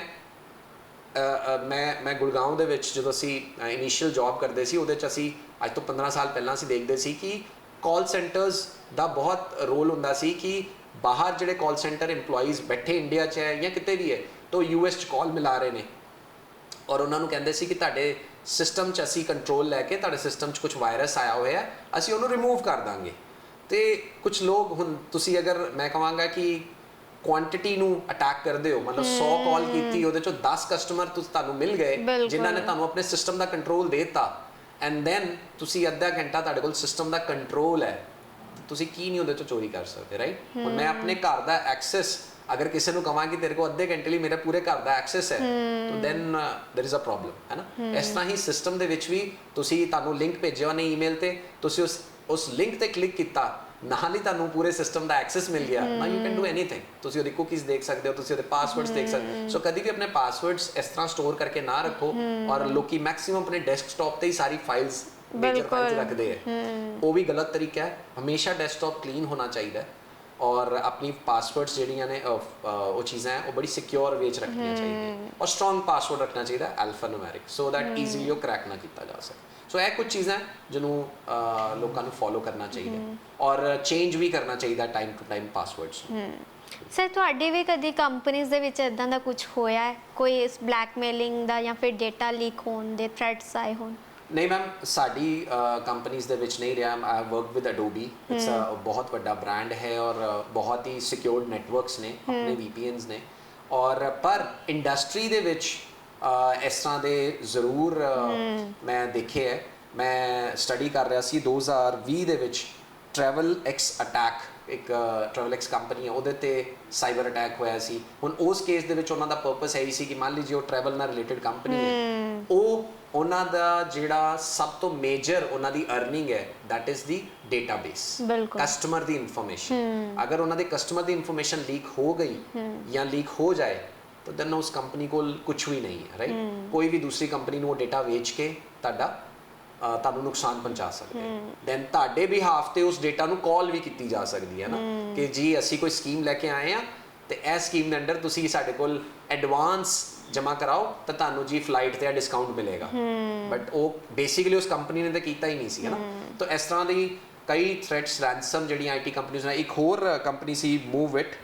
ਗੁੜਗਾਉਂ ਦੇ ਵਿੱਚ ਜਦੋਂ ਅਸੀਂ ਇਨੀਸ਼ੀਅਲ ਜੌਬ ਕਰਦੇ ਸੀ ਉਹਦੇ 'ਚ ਅਸੀਂ ਅੱਜ ਤੋਂ 15 ਸਾਲ ਪਹਿਲਾਂ ਅਸੀਂ ਦੇਖਦੇ ਸੀ ਕਿ ਕਾਲ ਸੈਂਟਰਸ ਦਾ ਬਹੁਤ ਰੋਲ ਹੁੰਦਾ ਸੀ ਕਿ ਬਾਹਰ ਜਿਹੜੇ ਕਾਲ ਸੈਂਟਰ EMPLOYEES ਬੈਠੇ ਇੰਡੀਆ 'ਚ ਹੈ ਜਾਂ ਕਿਤੇ ਵੀ ਹੈ ਤਾਂ US 'ਚ ਕਾਲ ਮਿਲਾ ਰਹੇ ਨੇ ਔਰ ਉਹਨਾਂ ਨੂੰ ਕਹਿੰਦੇ ਸੀ ਕਿ ਤੁਹਾਡੇ ਸਿਸਟਮ 'ਚ ਅਸੀਂ ਕੰਟਰੋਲ ਲੈ ਕੇ ਤੁਹਾਡੇ ਸਿਸਟਮ 'ਚ ਕੁਝ ਵਾਇਰਸ ਆਇਆ ਹੋਇਆ ਅਸੀਂ ਉਹਨੂੰ ਰਿਮੂਵ ਕਰ ਦਾਂਗੇ। ਤੇ ਕੁਝ ਲੋਕ ਹੁਣ ਤੁਸੀਂ ਅਗਰ ਮੈਂ ਕਹਾਂਗਾ ਕਿ ਕੁਆਂਟੀਟੀ ਨੂੰ ਅਟੈਕ ਕਰਦੇ ਹੋ, ਮਤਲਬ 100 ਕਾਲ ਕੀਤੀ ਉਹਦੇ 'ਚੋਂ 10 ਕਸਟਮਰ ਤੁਹਾਨੂੰ ਮਿਲ ਗਏ ਜਿਨ੍ਹਾਂ ਨੇ ਤੁਹਾਨੂੰ ਆਪਣੇ ਸਿਸਟਮ ਦਾ ਕੰਟਰੋਲ ਦੇ ਦਿੱਤਾ ਐਂਡ ਦੈਨ ਤੁਸੀਂ ਅੱਧਾ ਘੰਟਾ ਤੁਹਾਡੇ ਕੋਲ ਸਿਸਟਮ ਦਾ ਕੰਟਰੋਲ ਹੈ, ਤੁਸੀਂ ਕੀ ਨਹੀਂ ਉਹਦੇ 'ਚੋਂ ਚੋਰੀ ਕਰ ਸਕਦੇ, ਰਾਈਟ। ਹੁਣ ਮੈਂ ਆਪਣੇ ਘਰ ਦਾ ਐਕਸੈਸ ਅਗਰ ਕਿਸੇ ਨੂੰ ਕਹਾਂ ਕਿ ਤੇਰੇ ਕੋਲ ਅੱਧੇ ਘੰਟੇ ਲਈ ਮੇਰੇ ਪੂਰੇ ਘਰ ਦਾ ਐਕਸੈਸ ਹੈ ਤਾਂ ਦੈਨ ਦੇयर ਇਜ਼ ਅ ਪ੍ਰੋਬਲਮ, ਹੈ ਨਾ। ਇਸ ਤਰ੍ਹਾਂ ਹੀ ਸਿਸਟਮ ਦੇ ਵਿੱਚ ਵੀ ਤੁਹਾਨੂੰ ਲਿੰਕ ਭੇਜਿਆ ਉਹਨੇ ਈਮੇਲ ਤੇ, ਤੁਸੀਂ ਉਸ ਲਿੰਕ ਤੇ ਕਲਿੱਕ ਕੀਤਾ ਨਾਲ ਹੀ ਤੁਹਾਨੂੰ ਪੂਰੇ ਸਿਸਟਮ ਦਾ ਐਕਸੈਸ ਮਿਲ ਗਿਆ ਨਾ ਯੂ ਕੈਨ ਡੂ ਐਨੀਥਿੰਗ ਤੁਸੀਂ ਉਹਦੀ ਕੁਕੀਜ਼ ਦੇਖ ਸਕਦੇ ਹੋ ਤੁਸੀਂ ਉਹਦੇ ਪਾਸਵਰਡਸ ਦੇਖ ਸਕਦੇ ਹੋ ਸੋ ਕਦੀ ਵੀ ਆਪਣੇ ਪਾਸਵਰਡਸ ਇਸ ਤਰ੍ਹਾਂ ਸਟੋਰ ਕਰਕੇ ਨਾ ਰੱਖੋ ਔਰ ਲੋਕੀ ਮੈਕਸਿਮਮ ਆਪਣੇ ਡੈਸਕਟਾਪ ਤੇ ਹੀ ਸਾਰੀ ਫਾਈਲਸ ਮੇਜਰ ਫਾਈਲਸ ਰੱਖਦੇ ਹੈ ਉਹ ਵੀ ਗਲਤ ਤਰੀਕਾ ਹੈ ਹਮੇਸ਼ਾ ਡੈਸਕਟਾਪ ਕਲੀਨ ਹੋਣਾ ਚਾਹੀਦਾ ਹੈ ਔਰ ਆਪਣੀ ਪਾਸਵਰਡਸ ਜਿਹੜੀਆਂ ਨੇ ਉਹ ਚੀਜ਼ਾਂ ਹੈ ਉਹ ਬੜੀ ਸਿਕਿਉਰ ਵੇ 'ਚ ਰੱਖਣੀਆਂ ਚਾਹੀਦੀਆਂ ਔਰ ਸਟਰੋਂਗ ਪਾਸਵਰਡ ਰੱਖਣਾ ਚਾਹੀਦਾ Alpha numeric so that easily ਉਹ ਕਰੈਕ ਨਾ ਕੀਤਾ ਜਾ ਸਕੇ ਸੋ ਇਹ ਕੁਝ ਚੀਜ਼ਾਂ ਜਿਹਨੂੰ ਲੋਕਾਂ ਨੂੰ ਫੋਲੋ ਕਰਨਾ ਚਾਹੀਦਾ ਔਰ ਚੇਂਜ ਵੀ ਕਰਨਾ ਚਾਹੀਦਾ time to time passwords sir ਤੁਹਾਡੇ ਵੀ ਕਦੀ ਕੰਪਨੀਆਂ ਦੇ ਵਿੱਚ ਇਦਾਂ ਦਾ ਕੁਝ ਹੋਇਆ ਹੈ ਕੋਈ ਇਸ ਬਲੈਕਮੇਲਿੰਗ ਦਾ ਜਾਂ ਫਿਰ ਡੇਟਾ ਲੀਕ ਹੋਣ ਦੇ ਥ੍ਰੈਟਸ ਆਏ ਹੋਣ ਨਹੀਂ ਮੈਮ ਸਾਡੀ ਕੰਪਨੀਜ਼ ਦੇ ਵਿੱਚ ਨਹੀਂ ਰਿਹਾ I work with Adobe it's a ਬਹੁਤ ਵੱਡਾ ਬ੍ਰਾਂਡ ਹੈ ਔਰ ਬਹੁਤ ਹੀ ਸਿਕਿਉਰਡ ਨੈਟਵਰਕਸ ਨੇ ਆਪਣੇ VPNs ਨੇ ਔਰ ਪਰ ਇੰਡਸਟਰੀ ਦੇ ਵਿੱਚ ਇਸ ਤਰ੍ਹਾਂ ਦੇ ਜ਼ਰੂਰ ਮੈਂ ਦੇਖੇ ਹੈ ਮੈਂ ਸਟੱਡੀ ਕਰ ਰਿਹਾ ਸੀ 2020 ਦੇ ਵਿੱਚ TravelX ਅਟੈਕ ਇੱਕ TravelX ਕੰਪਨੀ ਹੈ ਉਹਦੇ ਤੇ ਸਾਈਬਰ ਅਟੈਕ ਹੋਇਆ ਸੀ ਹੁਣ ਉਸ ਕੇਸ ਦੇ ਵਿੱਚ ਉਹਨਾਂ ਦਾ ਪਰਪਸ ਇਹੀ ਸੀ ਕਿ ਮੰਨ ਲਈਏ ਉਹ ਟਰੈਵਲ ਨਾਲ ਰਿਲੇਟਡ ਕੰਪਨੀ ਹੈ ਉਹ ਉਹਨਾਂ ਦਾ ਜਿਹੜਾ ਸਭ ਤੋਂ ਮੇਜਰ ਉਹਨਾਂ ਦੀ ਅਰਨਿੰਗ ਹੈ that is the database customer the information ਅਗਰ ਉਹਨਾਂ ਦੇ ਕਸਟਮਰ ਦੀ ਇਨਫੋਰਮੇਸ਼ਨ ਲੀਕ ਹੋ ਗਈ ਜਾਂ ਲੀਕ ਹੋ ਜਾਏ ਤਾਂ ਦੈਨ ਉਸ ਕੰਪਨੀ ਕੋਲ ਕੁਝ ਵੀ ਨਹੀਂ ਹੈ ਰਾਈਟ ਕੋਈ ਵੀ ਦੂਸਰੀ ਕੰਪਨੀ ਨੂੰ ਉਹ ਡੇਟਾ ਵੇਚ ਕੇ ਤੁਹਾਨੂੰ ਨੁਕਸਾਨ ਪਹੁੰਚਾ ਸਕਦੇ ਦੈਨ ਤੁਹਾਡੇ ਬਿਹਾਫ ਤੇ ਉਸ ਡੇਟਾ ਨੂੰ ਕਾਲ ਵੀ ਕੀਤੀ ਜਾ ਸਕਦੀ ਹੈ ਨਾ ਕਿ ਜੀ ਅਸੀਂ ਕੋਈ ਸਕੀਮ ਲੈ ਕੇ ਆਏ ਆ ਤੇ ਇਹ ਸਕੀਮ ਦੇ ਅੰਡਰ ਤੁਸੀਂ ਸਾਡੇ ਕੋਲ ਐਡਵਾਂਸ ਜਮਾ ਕਰਾਓ ਤਾਂ ਤੁਹਾਨੂੰ ਜੀ ਫਲਾਈਟ ਤੇ ਡਿਸਕਾਊਂਟ ਮਿਲੇਗਾ ਬਟ ਉਹ ਬੇਸਿਕਲੀ ਉਸ ਕੰਪਨੀ ਨੇ ਤਾਂ ਕੀਤਾ ਹੀ ਨਹੀਂ ਸੀ ਹੈ ਨਾ ਤਾਂ ਇਸ ਤਰ੍ਹਾਂ ਦੀ ਕਈ ਥ੍ਰੈਟਸ ਰੈਂਸਮ ਜਿਹੜੀਆਂ IT ਕੰਪਨੀਆਂ ਨੇ ਇੱਕ ਹੋਰ ਕੰਪਨੀ ਸੀ ਮੂਵਇਟ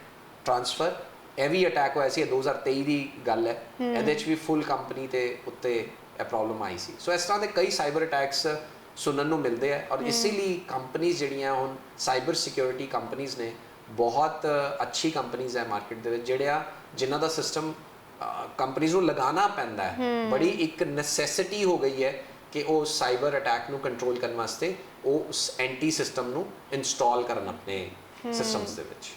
ਟ੍ਰਾਂਸਫਰ ਇਹ ਵੀ ਅਟੈਕ ਹੋਇਆ ਸੀ 2023 ਦੀ ਗੱਲ ਹੈ ਇਹਦੇ 'ਚ ਵੀ ਫੁੱਲ ਕੰਪਨੀ ਤੇ ਉੱਤੇ ਇਹ ਪ੍ਰੋਬਲਮ ਆਈ ਸੀ ਸੋ ਇਸ ਤਰ੍ਹਾਂ ਦੇ ਕਈ ਸਾਈਬਰ ਅਟੈਕਸ ਸੁਣਨ ਨੂੰ ਮਿਲਦੇ ਆ ਔਰ ਇਸੇ ਲਈ ਕੰਪਨੀਆਂ ਜਿਹੜੀਆਂ ਹੁਣ ਸਾਈਬਰ ਸਿਕਿਉਰਿਟੀ ਕੰਪਨੀਆਂ ਨੇ ਬਹੁਤ ਅੱਛੀ ਕੰਪਨੀਆਂ ਹੈ ਮਾਰਕੀਟ ਦੇ ਵਿੱਚ ਜਿਨ੍ਹਾਂ ਦਾ ਸਿਸਟਮ ਕੰਪਨੀਆਂ ਨੂੰ ਲਗਾਉਣਾ ਪੈਂਦਾ ਹੈ ਬੜੀ ਇੱਕ ਨੈਸੈਸਿਟੀ ਹੋ ਗਈ ਹੈ ਕਿ ਉਹ ਸਾਈਬਰ ਅਟੈਕ ਨੂੰ ਕੰਟਰੋਲ ਕਰਨ ਵਾਸਤੇ ਉਹ ਉਸ ਐਂਟੀ ਸਿਸਟਮ ਨੂੰ ਇੰਸਟਾਲ ਕਰਨ ਆਪਣੇ ਸਿਸਟਮਸ ਦੇ ਵਿੱਚ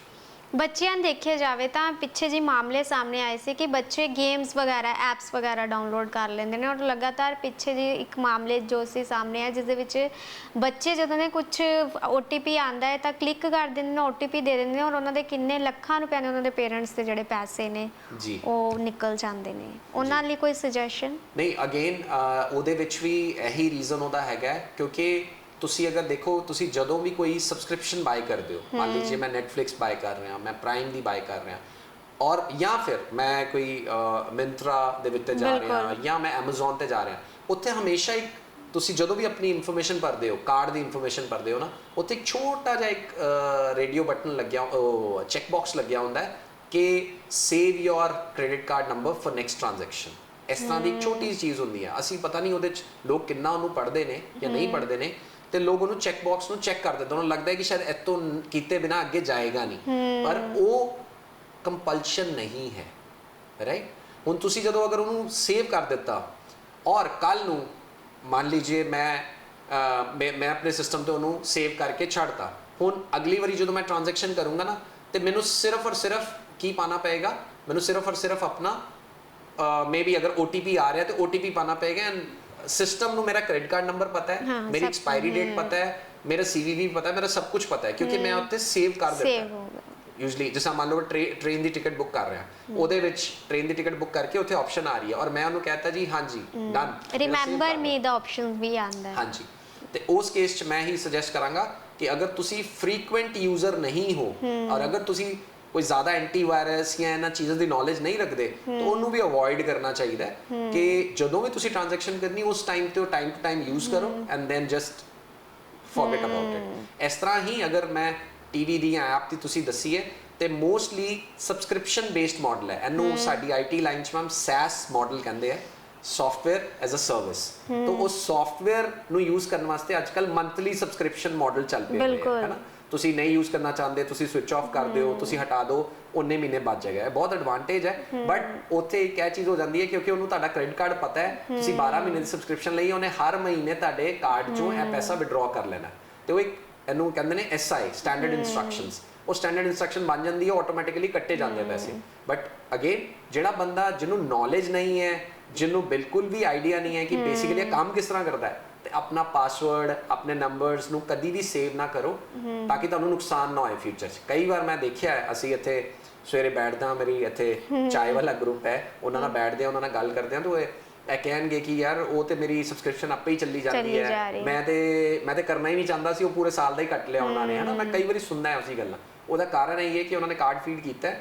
ਬੱਚਿਆਂ ਨੂੰ ਦੇਖਿਆ ਜਾਵੇ ਤਾਂ ਪਿੱਛੇ ਜੀ ਮਾਮਲੇ ਸਾਹਮਣੇ ਆਏ ਸੀ ਕਿ ਬੱਚੇ ਗੇਮਸ ਵਗੈਰਾ ਐਪਸ ਵਗੈਰਾ ਡਾਊਨਲੋਡ ਕਰ ਲੈਂਦੇ ਨੇ ਔਰ ਲਗਾਤਾਰ ਪਿੱਛੇ ਜੀ ਇੱਕ ਮਾਮਲੇ ਜੋ ਸੀ ਸਾਹਮਣੇ ਆ ਜਿਸ ਦੇ ਵਿੱਚ ਬੱਚੇ ਜਦੋਂ ਨੇ ਕੁਝ OTP ਆਂਦਾ ਹੈ ਤਾਂ ਕਲਿੱਕ ਕਰ ਦਿੰਦੇ ਨੇ OTP ਦੇ ਦਿੰਦੇ ਨੇ ਔਰ ਉਹਨਾਂ ਦੇ ਕਿੰਨੇ ਲੱਖਾਂ ਰੁਪਏ ਨੇ ਉਹਨਾਂ ਦੇ ਪੇਰੈਂਟਸ ਦੇ ਜਿਹੜੇ ਪੈਸੇ ਨੇ ਉਹ ਨਿਕਲ ਜਾਂਦੇ ਨੇ ਉਹਨਾਂ ਲਈ ਕੋਈ ਸੁਜੈਸ਼ਨ ਨਹੀਂ ਅਗੇਨ ਉਹਦੇ ਵਿੱਚ ਵੀ ਇਹੀ ਰੀਜ਼ਨ ਉਹਦਾ ਹੈਗਾ ਕਿਉਂਕਿ ਤੁਸੀਂ ਅਗਰ ਦੇਖੋ ਤੁਸੀਂ ਜਦੋਂ ਵੀ ਕੋਈ ਸਬਸਕ੍ਰਿਪਸ਼ਨ ਬਾਏ ਕਰਦੇ ਹੋ ਮੰਨ ਲੀजिए ਮੈਂ Netflix ਬਾਏ ਕਰ ਰਿਹਾ ਮੈਂ ਪ੍ਰਾਈਮ ਦੀ ਬਾਏ ਕਰ ਰਿਹਾ ਔਰ ਜਾਂ ਫਿਰ ਮੈਂ ਕੋਈ ਮਿੰਤਰਾ ਦੇ ਵਿੱਚ ਜਾ ਰਿਹਾ ਜਾਂ ਮੈਂ Amazon ਤੇ ਜਾ ਰਿਹਾ ਉੱਥੇ ਹਮੇਸ਼ਾ ਇੱਕ ਤੁਸੀਂ ਜਦੋਂ ਵੀ ਆਪਣੀ ਇਨਫੋਰਮੇਸ਼ਨ ਭਰਦੇ ਹੋ ਕਾਰਡ ਦੀ ਇਨਫੋਰਮੇਸ਼ਨ ਭਰਦੇ ਹੋ ਨਾ ਉੱਥੇ ਇੱਕ ਛੋਟਾ ਜਿਹਾ ਇੱਕ ਰੇਡੀਓ ਬਟਨ ਲੱਗਿਆ ਚੈੱਕ ਬਾਕਸ ਲੱਗਿਆ ਹੁੰਦਾ ਹੈ ਕਿ save your credit card number for next transaction ਇਸ ਤਰ੍ਹਾਂ ਦੀ ਇੱਕ ਛੋਟੀ ਜਿਹੀ ਚੀਜ਼ ਹੁੰਦੀ ਹੈ ਅਸੀਂ ਪਤਾ ਨਹੀਂ ਉਹਦੇ 'ਚ ਲੋਕ ਕਿੰਨਾ ਉਹਨੂੰ ਪੜ੍ਹਦੇ ਨੇ ਜਾਂ ਨਹੀਂ ਪੜ੍ਹਦੇ ਨੇ ਤੇ ਲੋਕ ਉਹਨੂੰ ਚੈੱਕ ਬਾਕਸ ਨੂੰ ਚੈੱਕ ਕਰਦੇ ਉਹਨਾਂ ਨੂੰ ਲੱਗਦਾ ਹੈ ਕਿ ਸ਼ਾਇਦ ਇਤੋਂ ਕੀਤੇ ਬਿਨਾ ਅੱਗੇ ਜਾਏਗਾ ਨਹੀਂ ਪਰ ਉਹ ਕੰਪਲਸ਼ਨ ਨਹੀਂ ਹੈ ਰਾਈਟ ਹੁਣ ਤੁਸੀਂ ਜਦੋਂ ਅਗਰ ਉਹਨੂੰ ਸੇਵ ਕਰ ਦਿੱਤਾ ਔਰ ਕੱਲ ਨੂੰ ਮੰਨ ਲੀजिए ਮੈਂ ਆਪਣੇ ਸਿਸਟਮ ਤੇ ਉਹਨੂੰ ਸੇਵ ਕਰਕੇ ਛੱਡਤਾ ਹੁਣ ਅਗਲੀ ਵਾਰੀ ਜਦੋਂ ਮੈਂ ਟ੍ਰਾਂਜੈਕਸ਼ਨ ਕਰੂੰਗਾ ਨਾ ਤੇ ਮੈਨੂੰ ਸਿਰਫ ਔਰ ਸਿਰਫ ਕੀ ਪਾਣਾ ਪਏਗਾ ਮੈਨੂੰ ਸਿਰਫ ਔਰ ਸਿਰਫ ਆਪਣਾ ਮੇਬੀ ਅਗਰ OTP ਆ ਰਿਹਾ ਤੇ OTP ਪਾਣਾ ਪਏਗਾ ਐਂਡ सिस्टम ਨੂੰ ਮੇਰਾ ਕ੍ਰੈਡਿਟ ਕਾਰਡ ਨੰਬਰ ਪਤਾ ਹੈ ਮੇਰੀ ਐਕਸਪਾਇਰੀ ਡੇਟ ਪਤਾ ਹੈ ਮੇਰਾ CVV ਪਤਾ ਹੈ ਮੇਰਾ ਸਭ ਕੁਝ ਪਤਾ ਹੈ ਕਿਉਂਕਿ ਮੈਂ ਉੱਤੇ ਸੇਵ ਕਰ ਦਿੱਤਾ ਯੂਜੂਲੀ ਜਿਸ ਮੰਨ ਲਓ ਟ੍ਰੇਨ ਦੀ ਟਿਕਟ ਬੁੱਕ ਕਰ ਰਿਹਾ ਉਹਦੇ ਵਿੱਚ ਟ੍ਰੇਨ ਦੀ ਟਿਕਟ ਬੁੱਕ ਕਰਕੇ ਉੱਥੇ ਆਪਸ਼ਨ ਆ ਰਹੀ ਹੈ ਔਰ ਮੈਂ ਉਹਨੂੰ ਕਹਿਤਾ ਜੀ ਹਾਂਜੀ ਡਨ ਰਿਮੈਂਬਰ ਮੀ ਦਾ ਆਪਸ਼ਨ ਵੀ ਆਂਦਾ ਹੈ ਹਾਂਜੀ ਤੇ ਉਸ ਕੇਸ 'ਚ ਮੈਂ ਹੀ ਸੁਜੈਸਟ ਕਰਾਂਗਾ ਕਿ ਅਗਰ ਤੁਸੀਂ ਫ੍ਰੀਕੁਐਂਟ ਯੂਜ਼ਰ ਨਹੀਂ ਹੋ ਔਰ ਅਗਰ ਤੁਸੀਂ ਕੋਈ ਜ਼ਿਆਦਾ ਐਂਟੀਵਾਇਰਸ ਜਾਂ ਇਹਨਾਂ ਚੀਜ਼ਾਂ ਦੀ ਨੌਲੇਜ ਨਹੀਂ ਰੱਖਦੇ ਤਾਂ ਉਹਨੂੰ ਵੀ ਅਵੋਇਡ ਕਰਨਾ ਚਾਹੀਦਾ ਹੈ ਕਿ ਜਦੋਂ ਵੀ ਤੁਸੀਂ ਟ੍ਰਾਂਜੈਕਸ਼ਨ ਕਰਨੀ ਉਸ ਟਾਈਮ ਤੇ ਉਹ ਟਾਈਮ ਟੂ ਟਾਈਮ ਯੂਜ਼ ਕਰੋ and then just forget about it ਇਸ ਤਰ੍ਹਾਂ ਹੀ ਅਗਰ ਮੈਂ TV ਦੀ ਐਪ ਦੀ ਤੁਸੀਂ ਦੱਸੀ ਹੈ ਤੇ ਮੋਸਟਲੀ ਸਬਸਕ੍ਰਿਪਸ਼ਨ ਬੇਸਡ ਮਾਡਲ ਹੈ ਇਹਨੂੰ ਸਾਡੀ IT ਲਾਈਨ 'ਚ ਮੈਮ SaaS ਮਾਡਲ ਕਹਿੰਦੇ ਆ ਸੌਫਟਵੇਅਰ ਐਜ਼ ਅ ਸਰਵਿਸ ਤਾਂ ਉਹ ਸੌਫਟਵੇਅਰ ਨੂੰ ਯੂਜ਼ ਕਰਨ ਵਾਸਤੇ ਅੱਜਕੱਲ ਮੰਥਲੀ ਸਬਸਕ੍ਰਿਪਸ਼ਨ ਮਾਡਲ ਚੱਲ ਪਏ ਹੈ ਨਾ ਤੁਸੀਂ ਨਹੀਂ ਯੂਜ਼ ਕਰਨਾ ਚਾਹੁੰਦੇ ਤੁਸੀਂ ਸਵਿਚ ਆਫ ਕਰ ਦਿਓ ਤੁਸੀਂ ਹਟਾ ਦਿਓ ਉਹਨੇ ਮਹੀਨੇ ਬਚ ਜਾਏਗਾ ਇਹ ਬਹੁਤ ਐਡਵਾਂਟੇਜ ਹੈ ਬਟ ਉੱਥੇ ਇੱਕ ਇਹ ਚੀਜ਼ ਹੋ ਜਾਂਦੀ ਹੈ ਕਿਉਂਕਿ ਉਹਨੂੰ ਤੁਹਾਡਾ ਕ੍ਰੈਡਿਟ ਕਾਰਡ ਪਤਾ ਹੈ ਤੁਸੀਂ 12 ਮਹੀਨੇ ਦੀ ਸਬਸਕ੍ਰਿਪਸ਼ਨ ਲਈ ਉਹਨੇ ਹਰ ਮਹੀਨੇ ਤੁਹਾਡੇ ਕਾਰਡ 'ਚੋਂ ਇਹ ਪੈਸਾ ਵਿਡਰਾ ਕਰ ਲੈਣਾ ਤੇ ਉਹ ਇੱਕ ਇਹਨੂੰ ਕਹਿੰਦੇ ਨੇ SI ਸਟੈਂਡਰਡ ਇਨਸਟਰਕਸ਼ਨਸ ਉਹ ਸਟੈਂਡਰਡ ਇਨਸਟਰਕਸ਼ਨ ਬਣ ਜਾਂਦੀ ਹੈ ਆਟੋਮੈਟਿਕਲੀ ਕੱਟੇ ਜਾਂਦੇ ਪੈਸੇ ਬਟ ਅਗੇਨ ਜਿਹੜਾ ਬੰਦਾ ਜਿਹਨੂੰ ਨੌਲੇਜ ਨਹੀਂ ਹੈ ਜਿਹਨੂੰ ਬਿਲਕੁਲ ਵੀ ਆਈਡੀਆ ਨਹੀਂ ਹੈ ਕਿ ਬੇਸਿਕਲੀ ਇਹ ਕੰਮ ਕਿਸ ਤਰ੍ਹਾਂ ਕਰਦਾ ਹੈ ਤੇ ਆਪਣਾ ਪਾਸਵਰਡ ਆਪਣੇ ਨੰਬਰਸ ਨੂੰ ਕਦੀ ਵੀ ਸੇਵ ਨਾ ਕਰੋ ਤਾਂ ਕਿ ਤੁਹਾਨੂੰ ਨੁਕਸਾਨ ਨਾ ਹੋਏ ਫਿਊਚਰ 'ਚ। ਕਈ ਵਾਰ ਮੈਂ ਦੇਖਿਆ ਹੈ, ਅਸੀਂ ਇੱਥੇ ਸਵੇਰੇ ਬੈਠਦਾ, ਮੇਰੀ ਇੱਥੇ ਚਾय ਵਾਲਾ ਗਰੁੱਪ ਹੈ, ਉਹਨਾਂ ਨਾਲ ਬੈਠਦੇ ਆ, ਉਹਨਾਂ ਨਾਲ ਗੱਲ ਕਰਦੇ ਆ, ਤਾਂ ਇਹ ਕਹਿਣਗੇ ਕਿ ਯਾਰ ਉਹ ਤੇ ਮੇਰੀ ਸਬਸਕ੍ਰਿਪਸ਼ਨ ਆਪੇ ਹੀ ਚੱਲੀ ਜਾਂਦੀ ਹੈ, ਮੈਂ ਤੇ ਕਰਨਾ ਹੀ ਨਹੀਂ ਚਾਹੁੰਦਾ ਸੀ, ਉਹ ਪੂਰੇ ਸਾਲ ਦਾ ਹੀ ਕੱਟ ਲਿਆ ਉਹਨਾਂ ਨੇ, ਹੈ ਨਾ। ਮੈਂ ਕਈ ਵਾਰੀ ਸੁਣਦਾ ਹੈ ਉਸੀ ਗੱਲਾਂ। ਉਹਦਾ ਕਾਰਨ ਇਹ ਹੈ ਕਿ ਉਹਨਾਂ ਨੇ ਕਾਰਡ ਫੀਡ ਕੀਤਾ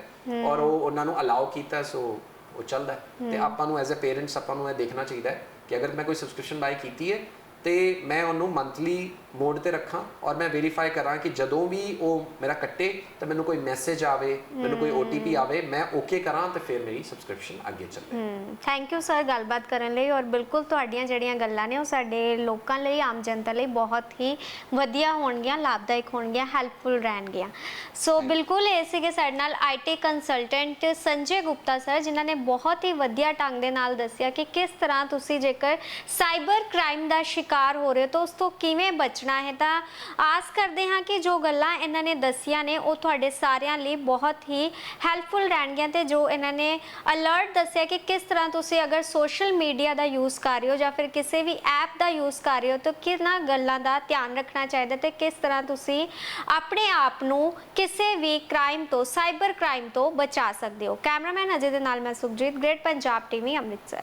ਔਰ ਉਹ ਉਹਨਾਂ ਨੂੰ ਅਲਾਉ ਕੀਤਾ, ਸੋ ਉਹ ਚੱਲਦਾ। ਤੇ ਆਪਾਂ ਨੂੰ ਐਜ਼ ਅ ਪੇਰੈਂਟਸ ਆਪਾਂ ਨੂੰ ਇਹ ਦੇਖਣਾ ਚਾਹੀਦਾ ਹੈ ਕਿ ਅਗਰ ਮੈਂ ਕੋਈ ਸਬਸਕ੍ਰਿਪਸ਼ਨ ਬਾਈ ਕੀਤੀ ਹੈ ਤੇ ਮੈਂ ਉਹਨੂੰ ਮੰਥਲੀ ਮੋਡ ਤੇ ਰੱਖਾਂ ਔਰ ਮੈਂ ਵੈਰੀਫਾਈ ਕਰਾਂ ਕਿ ਜਦੋਂ ਵੀ ਉਹ ਮੇਰਾ ਕੱਟੇ ਤਾਂ ਮੈਨੂੰ ਕੋਈ ਮੈਸੇਜ ਆਵੇ, ਮੈਨੂੰ ਕੋਈ OTP ਆਵੇ, ਮੈਂ ਓਕੇ ਕਰਾਂ ਤੇ ਫਿਰ ਮੇਰੀ ਸਬਸਕ੍ਰਿਪਸ਼ਨ ਅੱਗੇ ਚੱਲੇ। ਥੈਂਕ ਯੂ ਸਰ ਗੱਲਬਾਤ ਕਰਨ ਲਈ। ਔਰ ਬਿਲਕੁਲ ਤੁਹਾਡੀਆਂ ਜਿਹੜੀਆਂ ਗੱਲਾਂ ਨੇ ਉਹ ਸਾਡੇ ਲੋਕਾਂ ਲਈ, ਆਮ ਜਨਤਾ ਲਈ ਬਹੁਤ ਹੀ ਵਧੀਆ ਹੋਣਗੀਆਂ, ਲਾਭਦਾਇਕ ਹੋਣਗੀਆਂ, ਹੈਲਪਫੁਲ ਰਹਿਣਗੀਆਂ। ਸੋ ਬਿਲਕੁਲ ਇਹ ਸੀਗੇ ਸਾਡੇ ਨਾਲ IT consultant Sanjay Gupta sir, ਜਿਨ੍ਹਾਂ ਨੇ ਬਹੁਤ ਹੀ ਵਧੀਆ ਢੰਗ ਦੇ ਨਾਲ ਦੱਸਿਆ ਕਿ ਕਿਸ ਤਰ੍ਹਾਂ ਤੁਸੀਂ ਜੇਕਰ ਸਾਈਬਰ ਕ੍ਰਾਈਮ ਦਾ ਸ਼ਿਕਾਰ ਹੋ ਰਹੇ ਹੋ ਤਾਂ ਉਸ ਤੋਂ ਕਿਵੇਂ ਬਚਣਾ ਹੈ। ਤਾਂ ਆਸ ਕਰਦੇ ਹਾਂ ਕਿ ਜੋ ਗੱਲਾਂ ਇਹਨਾਂ ਨੇ ਦੱਸੀਆਂ ਨੇ ਉਹ ਤੁਹਾਡੇ ਸਾਰਿਆਂ ਲਈ ਬਹੁਤ ਹੀ ਹੈਲਪਫੁਲ ਰਹਿਣਗੀਆਂ। ਤੇ ਜੋ ਇਹਨਾਂ ਨੇ ਅਲਰਟ ਦੱਸਿਆ ਕਿ ਕਿਸ ਤਰ੍ਹਾਂ ਤੁਸੀਂ ਅਗਰ ਸੋਸ਼ਲ ਮੀਡੀਆ ਦਾ ਯੂਜ਼ ਕਰ ਰਹੇ ਹੋ ਜਾਂ ਫਿਰ ਕਿਸੇ ਵੀ ਐਪ ਦਾ ਯੂਜ਼ ਕਰ ਰਹੇ ਹੋ ਤਾਂ ਕਿਹਨਾਂ ਗੱਲਾਂ ਦਾ ਧਿਆਨ ਰੱਖਣਾ ਚਾਹੀਦਾ ਤੇ ਕਿਸ ਤਰ੍ਹਾਂ ਤੁਸੀਂ ਆਪਣੇ ਆਪ ਨੂੰ ਕਿਸੇ ਵੀ ਕ੍ਰਾਈਮ ਤੋਂ, ਸਾਈਬਰ ਕ੍ਰਾਈਮ ਤੋਂ ਬਚਾ ਸਕਦੇ ਹੋ। ਕੈਮਰਾਮੈਨ ਅਜੇ ਦੇ ਨਾਲ ਮੈਂ ਸੁਖਜੀਤ, ਗ੍ਰੇਟ ਪੰਜਾਬ TV ਅੰਮ੍ਰਿਤਸਰ।